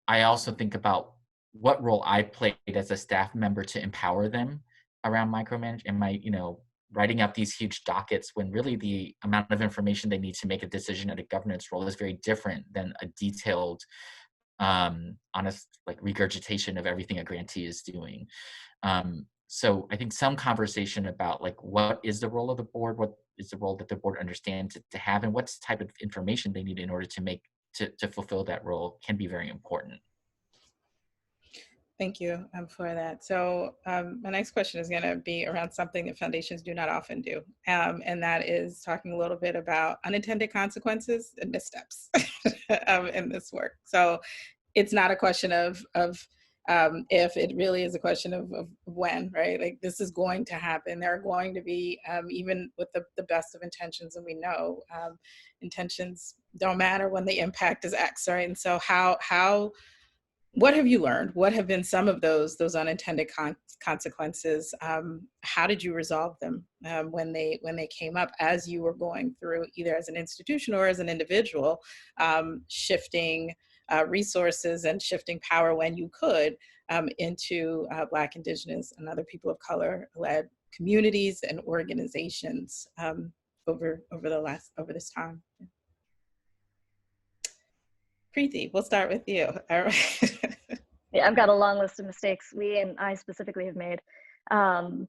I also think about what role I played as a staff member to empower them around micromanage. Am I, writing up these huge dockets when really the amount of information they need to make a decision at a governance role is very different than a detailed, honest, like regurgitation of everything a grantee is doing. So I think some conversation about like, what is the role of the board? What is the role that the board understands to have, and what's the type of information they need in order to fulfill that role can be very important. Thank you for that. So my next question is going to be around something that foundations do not often do, and that is talking a little bit about unintended consequences and missteps in this work. So it's not a question of if, it really is a question of when, right? Like, this is going to happen. There are going to be, even with the best of intentions, and we know intentions don't matter when the impact is X, right? And so what have you learned? What have been some of those unintended consequences? How did you resolve them when they came up as you were going through, either as an institution or as an individual, shifting resources and shifting power when you could into Black, Indigenous, and other people of color led communities and organizations over this time? Preeti, we'll start with you. All right. Yeah, I've got a long list of mistakes we and I specifically have made. I'll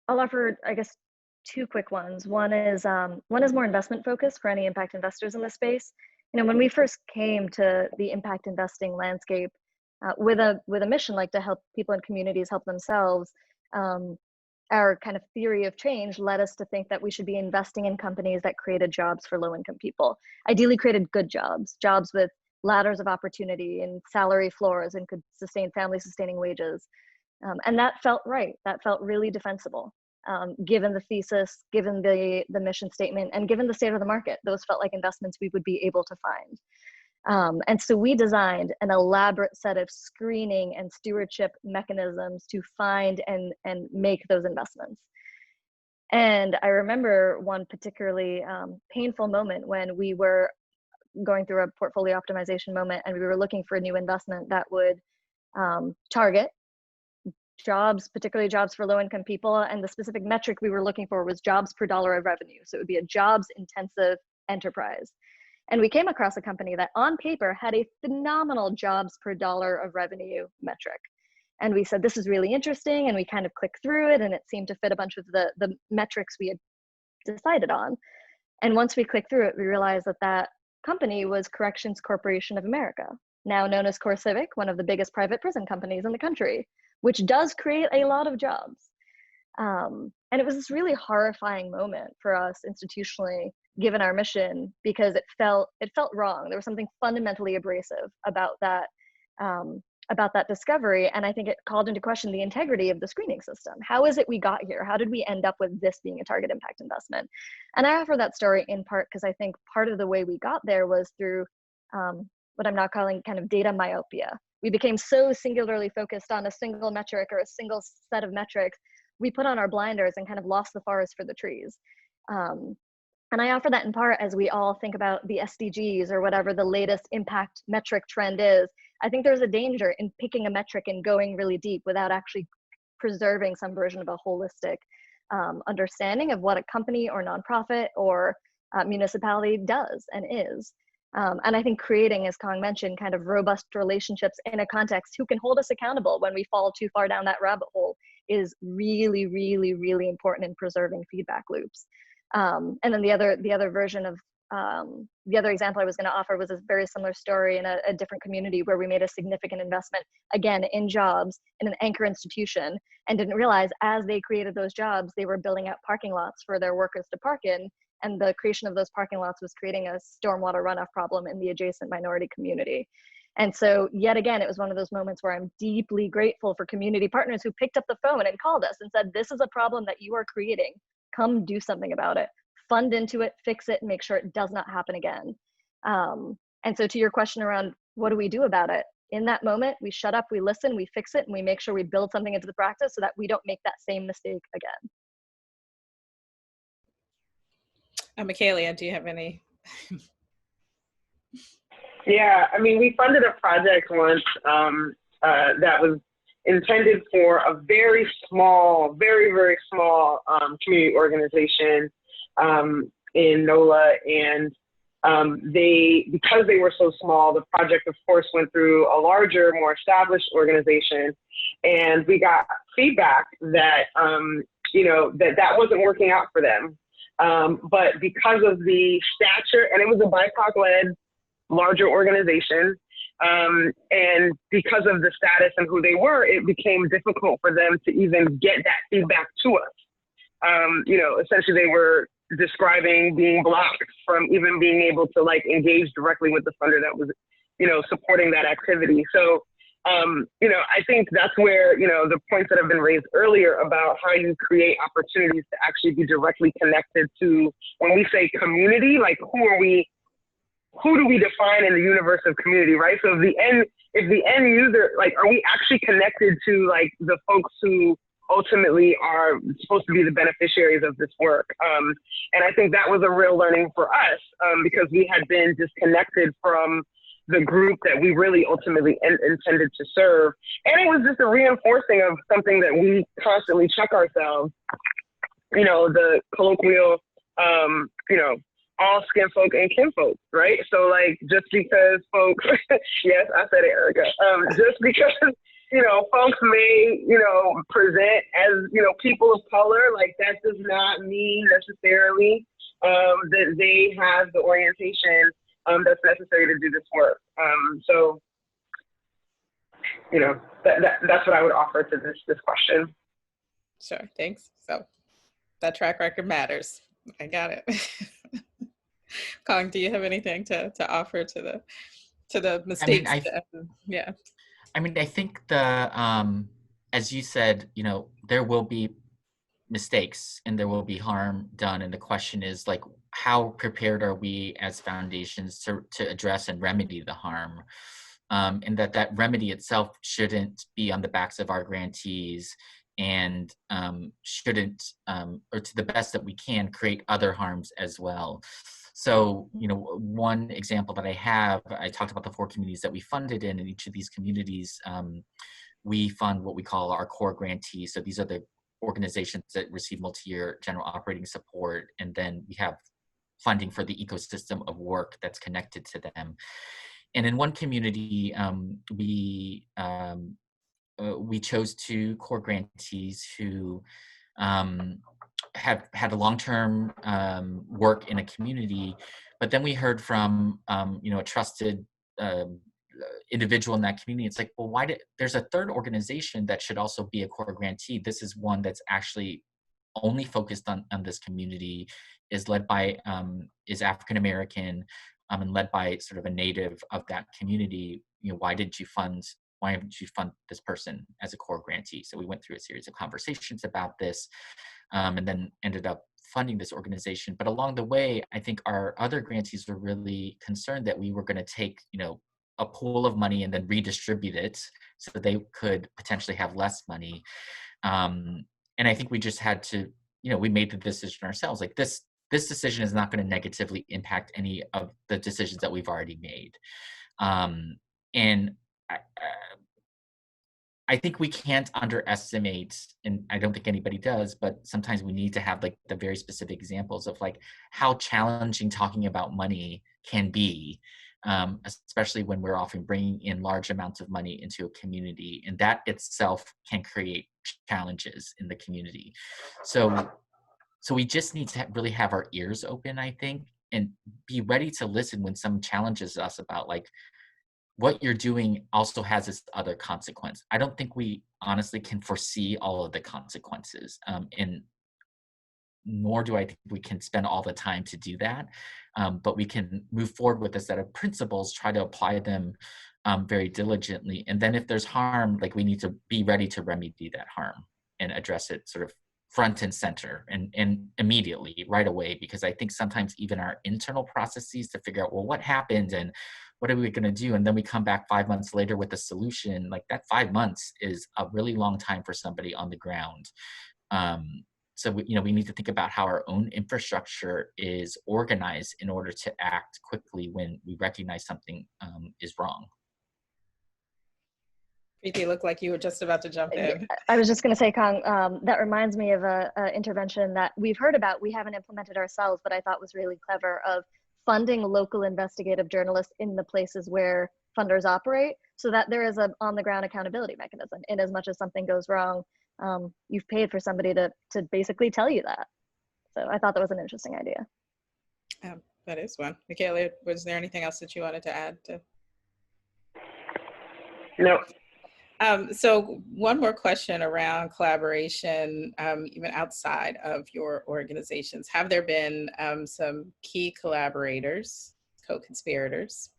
offer, I guess, two quick ones. One is more investment focused for any impact investors in this space. You know, when we first came to the impact investing landscape with a mission like to help people in communities help themselves, our kind of theory of change led us to think that we should be investing in companies that created jobs for low-income people. Ideally created good jobs with ladders of opportunity and salary floors and could sustain family-sustaining wages. And that felt right. That felt really defensible, given the thesis, given the mission statement, and given the state of the market. Those felt like investments we would be able to find. And so we designed an elaborate set of screening and stewardship mechanisms to find and make those investments. And I remember one particularly painful moment when we were going through a portfolio optimization moment, and we were looking for a new investment that would target jobs, particularly jobs for low-income people. And the specific metric we were looking for was jobs per dollar of revenue. So it would be a jobs-intensive enterprise. And we came across a company that on paper had a phenomenal jobs per dollar of revenue metric. And we said, this is really interesting. And we kind of clicked through it, and it seemed to fit a bunch of the metrics we had decided on. And once we clicked through it, we realized that company was Corrections Corporation of America, now known as CoreCivic, one of the biggest private prison companies in the country, which does create a lot of jobs. And it was this really horrifying moment for us institutionally, given our mission, because it felt wrong. There was something fundamentally abrasive about that discovery. And I think it called into question the integrity of the screening system. How is it we got here? How did we end up with this being a target impact investment? And I offer that story in part because I think part of the way we got there was through what I'm now calling kind of data myopia. We became so singularly focused on a single metric or a single set of metrics, we put on our blinders and kind of lost the forest for the trees. And I offer that in part as we all think about the SDGs or whatever the latest impact metric trend is. I think there's a danger in picking a metric and going really deep without actually preserving some version of a holistic understanding of what a company or nonprofit or municipality does and is. And I think creating, as Kong mentioned, kind of robust relationships in a context who can hold us accountable when we fall too far down that rabbit hole is really, really, really important in preserving feedback loops. And then the other version of the other example I was going to offer was a very similar story in a different community where we made a significant investment, again, in jobs in an anchor institution, and didn't realize as they created those jobs, they were building out parking lots for their workers to park in. And the creation of those parking lots was creating a stormwater runoff problem in the adjacent minority community. And so yet again, it was one of those moments where I'm deeply grateful for community partners who picked up the phone and called us and said, this is a problem that you are creating. Come do something about it. Fund into it, fix it, and make sure it does not happen again. And so to your question around what do we do about it? In that moment, we shut up, we listen, we fix it, and we make sure we build something into the practice so that we don't make that same mistake again. Michaela, do you have any? Yeah, I mean, we funded a project once that was intended for a very small, very, very small community organization in NOLA. And because they were so small, the project, of course, went through a larger, more established organization. And we got feedback that, that wasn't working out for them. But because of the stature, and it was a BIPOC-led larger organization, And because of the status and who they were, it became difficult for them to even get that feedback to us. Essentially they were describing being blocked from even being able to like engage directly with the funder that was, supporting that activity. So, I think that's where, the points that have been raised earlier about how you create opportunities to actually be directly connected to, when we say community, like who do we define in the universe of community, right? So if the end user, like, are we actually connected to like the folks who ultimately are supposed to be the beneficiaries of this work? And I think that was a real learning for us, because we had been disconnected from the group that we really ultimately intended to serve. And it was just a reinforcing of something that we constantly check ourselves, the colloquial, all skin folk and kin folk, right? So like, just because folks, yes, I said it, Erica, just because, folks may, present as, people of color, like that does not mean necessarily that they have the orientation that's necessary to do this work. So, that's what I would offer to this question. Sure, thanks. So that track record matters. I got it. Kong, do you have anything to offer to the mistakes? Yeah. I mean, I think as you said, there will be mistakes and there will be harm done. And the question is like, how prepared are we as foundations to address and remedy the harm? And that remedy itself shouldn't be on the backs of our grantees and shouldn't, or to the best that we can, create other harms as well. So, one example that I talked about the 4 communities that we funded in each of these communities, we fund what we call our core grantees. So these are the organizations that receive multi-year general operating support. And then we have funding for the ecosystem of work that's connected to them. And in one community, we chose 2 core grantees who have had a long-term work in a community, but then we heard from a trusted individual in that community. It's like, well, there's a 3rd organization that should also be a core grantee. This is one that's actually only focused on this community, is led by is African American, and led by sort of a native of that community. Why haven't you fund this person as a core grantee? So we went through a series of conversations about this, and then ended up funding this organization. But along the way, I think our other grantees were really concerned that we were going to take, a pool of money and then redistribute it so that they could potentially have less money. And I think we just had to, we made the decision ourselves, like this decision is not going to negatively impact any of the decisions that we've already made. And I think we can't underestimate, and I don't think anybody does, but sometimes we need to have like the very specific examples of like how challenging talking about money can be, especially when we're often bringing in large amounts of money into a community, and that itself can create challenges in the community. So we just need to really have our ears open, I think, and be ready to listen when someone challenges us about like, what you're doing also has this other consequence. I don't think we honestly can foresee all of the consequences, and nor do I think we can spend all the time to do that. But we can move forward with a set of principles, try to apply them very diligently. And then if there's harm, like we need to be ready to remedy that harm and address it sort of front and center and immediately, right away, because I think sometimes even our internal processes to figure out, well, what happened and what are we going to do? And then we come back 5 months later with a solution. Like that 5 months is a really long time for somebody on the ground. So we need to think about how our own infrastructure is organized in order to act quickly when we recognize something is wrong. Preeti, looked like you were just about to jump in. I was just going to say, Kong, that reminds me of a intervention that we've heard about. We haven't implemented ourselves, but I thought was really clever, of funding local investigative journalists in the places where funders operate, so that there is an on-the-ground accountability mechanism. In as much as something goes wrong, you've paid for somebody to basically tell you that. So I thought that was an interesting idea. That is one. Michaela, was there anything else that you wanted to add to? No. So one more question around collaboration, even outside of your organizations. Have there been some key collaborators, co-conspirators,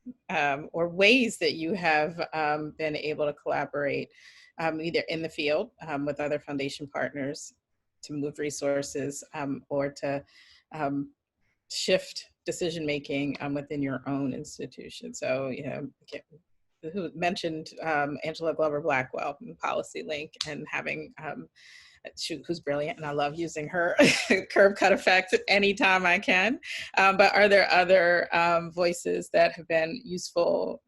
or ways that you have been able to collaborate either in the field with other foundation partners to move resources or to shift decision-making within your own institution? So, you know, who mentioned Angela Glover Blackwell from Policy Link and having, who's brilliant, and I love using her curve cut effect anytime I can. But are there other voices that have been useful,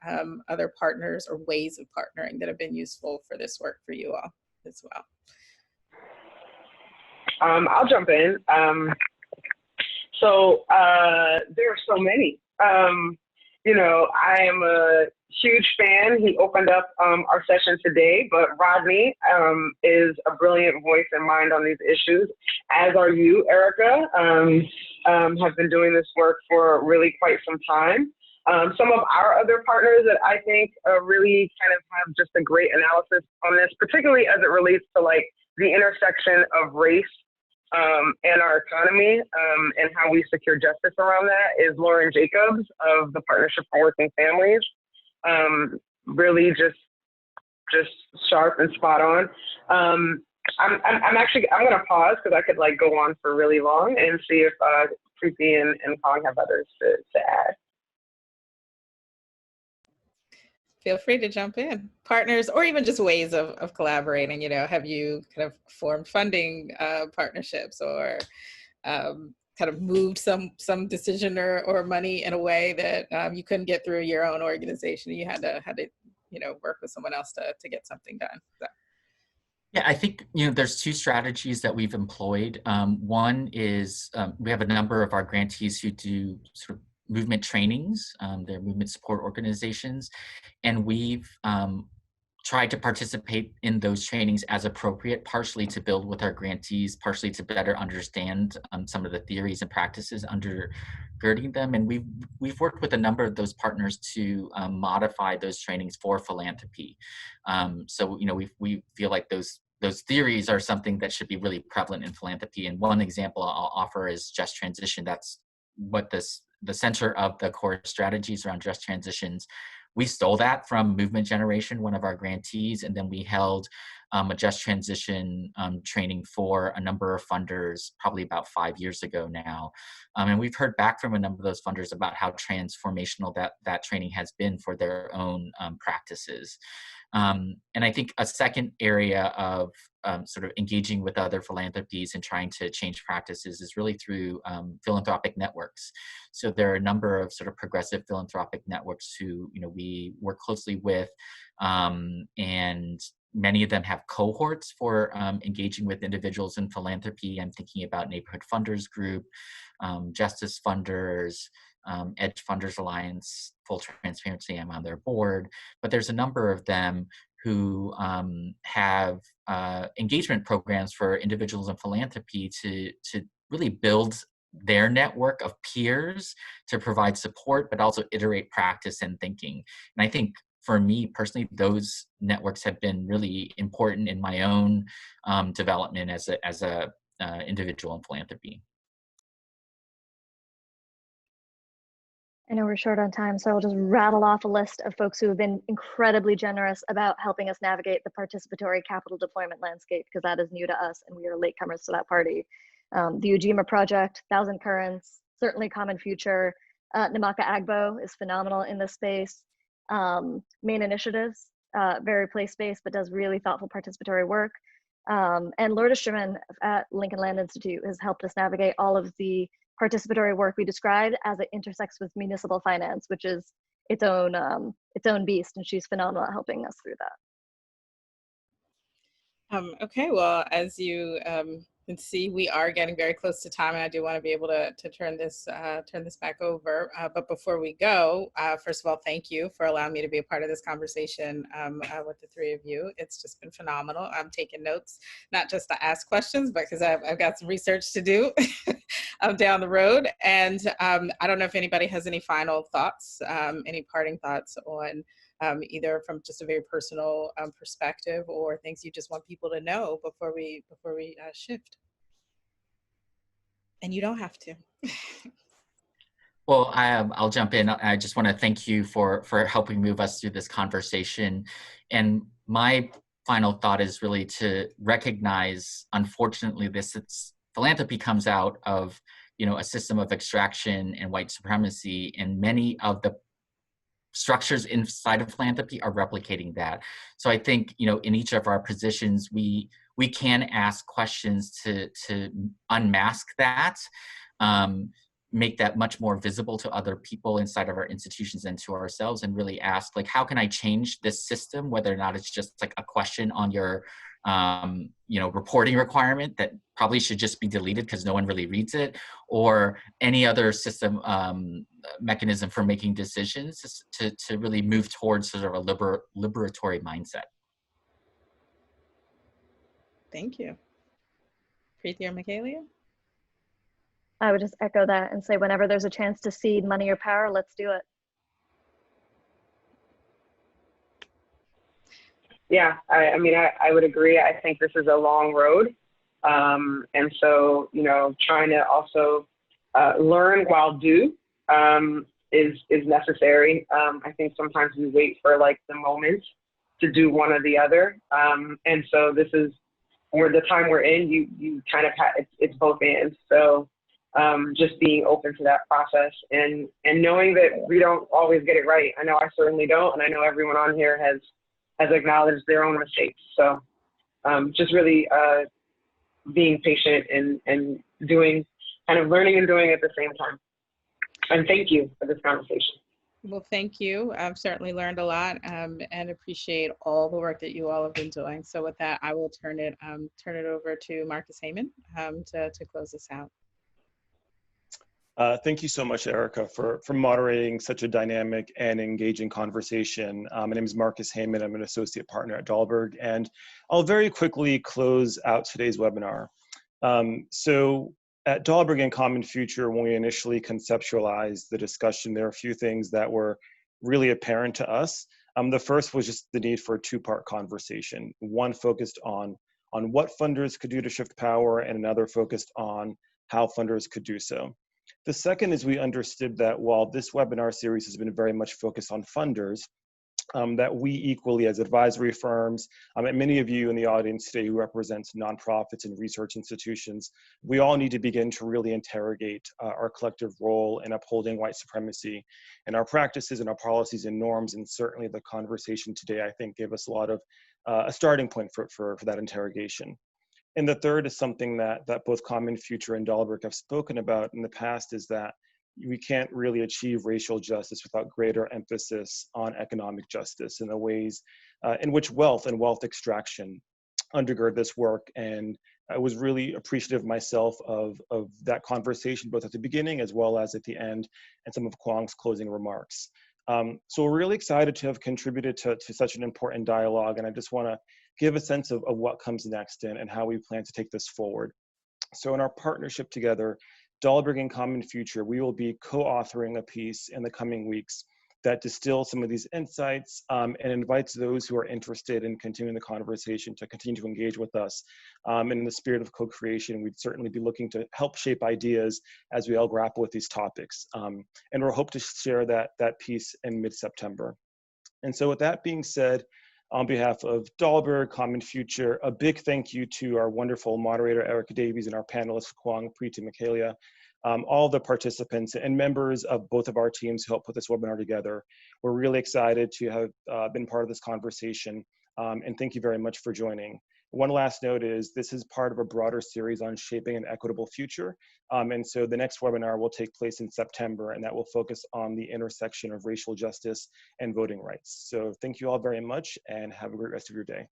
other partners or ways of partnering that have been useful for this work for you all as well? I'll jump in. So there are so many. You know, I am a huge fan. He opened up our session today, but Rodney is a brilliant voice and mind on these issues, as are you, Erica. Have been doing this work for really quite some time. Some of our other partners that I think really kind of have just a great analysis on this, particularly as it relates to like the intersection of race and our economy and how we secure justice around that, is Lauren Jacobs of the Partnership for Working Families. Really just sharp and spot on. I'm going to pause because I could like go on for really long and see if Preeti and Kong have others to add. Feel free to jump in. Partners, or even just ways of collaborating. You know, have you kind of formed funding partnerships or kind of moved some decision or money in a way that you couldn't get through your own organization? You had to you know, work with someone else to get something done. So. Yeah, I think, you know, there's two strategies that we've employed. One is we have a number of our grantees who do sort of movement trainings. They're movement support organizations, and we've tried to participate in those trainings as appropriate, partially to build with our grantees, partially to better understand some of the theories and practices undergirding them. And we've worked with a number of those partners to modify those trainings for philanthropy. So, you know, we feel like those theories are something that should be really prevalent in philanthropy. And one example I'll offer is just transition. That's what the center of the core strategies around just transitions. We stole that from Movement Generation, one of our grantees, and then we held a just transition training for a number of funders probably about 5 years ago now. And we've heard back from a number of those funders about how transformational that training has been for their own practices. And I think a second area of sort of engaging with other philanthropies and trying to change practices is really through philanthropic networks. So there are a number of sort of progressive philanthropic networks who, you know, we work closely with, and many of them have cohorts for engaging with individuals in philanthropy. I'm thinking about Neighborhood Funders Group, Justice Funders, Edge Funders Alliance. Full transparency, I'm on their board, but there's a number of them who have engagement programs for individuals in philanthropy to really build their network of peers to provide support, but also iterate practice and thinking. And I think for me personally, those networks have been really important in my own development as a individual in philanthropy. I know we're short on time, so I'll just rattle off a list of folks who have been incredibly generous about helping us navigate the participatory capital deployment landscape, because that is new to us and we are latecomers to that party. The Ujima Project, Thousand Currents, certainly Common Future. Namaka Agbo is phenomenal in this space. Main Initiatives, very place-based, but does really thoughtful participatory work. And Lourdes Sherman at Lincoln Land Institute has helped us navigate all of the participatory work we described as it intersects with municipal finance, which is its own beast, and she's phenomenal at helping us through that. Okay, well, as you can see, we are getting very close to time, and I do want to be able to turn this back over. But before we go, first of all, thank you for allowing me to be a part of this conversation with the three of you. It's just been phenomenal. I'm taking notes, not just to ask questions, but because I've got some research to do down the road. And I don't know if anybody has any final thoughts, any parting thoughts on either from just a very personal perspective or things you just want people to know before we shift. And you don't have to. Well, I'll jump in. I just want to thank you for helping move us through this conversation. And my final thought is really to recognize, unfortunately, philanthropy comes out of, a system of extraction and white supremacy, and many of the structures inside of philanthropy are replicating that. So I think, in each of our positions, we can ask questions to unmask that. Make that much more visible to other people inside of our institutions and to ourselves, and really ask, like, how can I change this system, whether or not it's just like a question on your reporting requirement that probably should just be deleted because no one really reads it, or any other system mechanism for making decisions to really move towards sort of a liberatory mindset. Thank you. Preeti or Michaelia? I would just echo that and say, whenever there's a chance to cede money or power, let's do it. Yeah, I mean, I would agree. I think this is a long road. And so, trying to also learn while do is necessary. I think sometimes we wait for like the moment to do one or the other. And so this is where the time we're in, you kind of have, it's both ends. So just being open to that process and knowing that we don't always get it right. I know I certainly don't. And I know everyone on here has acknowledged their own mistakes. So just really being patient and doing, kind of learning and doing at the same time. And thank you for this conversation. Well, thank you. I've certainly learned a lot and appreciate all the work that you all have been doing. So with that, I will turn it over to Marcus Heyman to close this out. Thank you so much, Erica, for moderating such a dynamic and engaging conversation. My name is Marcus Heyman. I'm an associate partner at Dahlberg, and I'll very quickly close out today's webinar. So at Dahlberg and Common Future, when we initially conceptualized the discussion, there are a few things that were really apparent to us. The first was just the need for a two-part conversation. One focused on what funders could do to shift power, and another focused on how funders could do so. The second is we understood that while this webinar series has been very much focused on funders, that we equally as advisory firms, and many of you in the audience today who represent nonprofits and research institutions, we all need to begin to really interrogate our collective role in upholding white supremacy and our practices and our policies and norms. And certainly the conversation today, I think, gave us a lot of a starting point for that interrogation. And the third is something that both Common Future and Dahlberg have spoken about in the past, is that we can't really achieve racial justice without greater emphasis on economic justice and the ways in which wealth and wealth extraction undergird this work. And I was really appreciative myself of that conversation, both at the beginning as well as at the end, and some of Kwang's closing remarks. So we're really excited to have contributed to such an important dialogue, and I just want to give a sense of what comes next and how we plan to take this forward. So in our partnership together, Dahlberg and Common Future, we will be co-authoring a piece in the coming weeks that distills some of these insights and invites those who are interested in continuing the conversation to continue to engage with us. And in the spirit of co-creation, we'd certainly be looking to help shape ideas as we all grapple with these topics. And we'll hope to share that piece in mid-September. And so with that being said, on behalf of Dahlberg, Common Future, a big thank you to our wonderful moderator, Erica Davies, and our panelists, Kwang, Preeti, Michaelia, all the participants and members of both of our teams who helped put this webinar together. We're really excited to have been part of this conversation, and thank you very much for joining. One last note is this is part of a broader series on shaping an equitable future. And so the next webinar will take place in September, and that will focus on the intersection of racial justice and voting rights. So thank you all very much, and have a great rest of your day.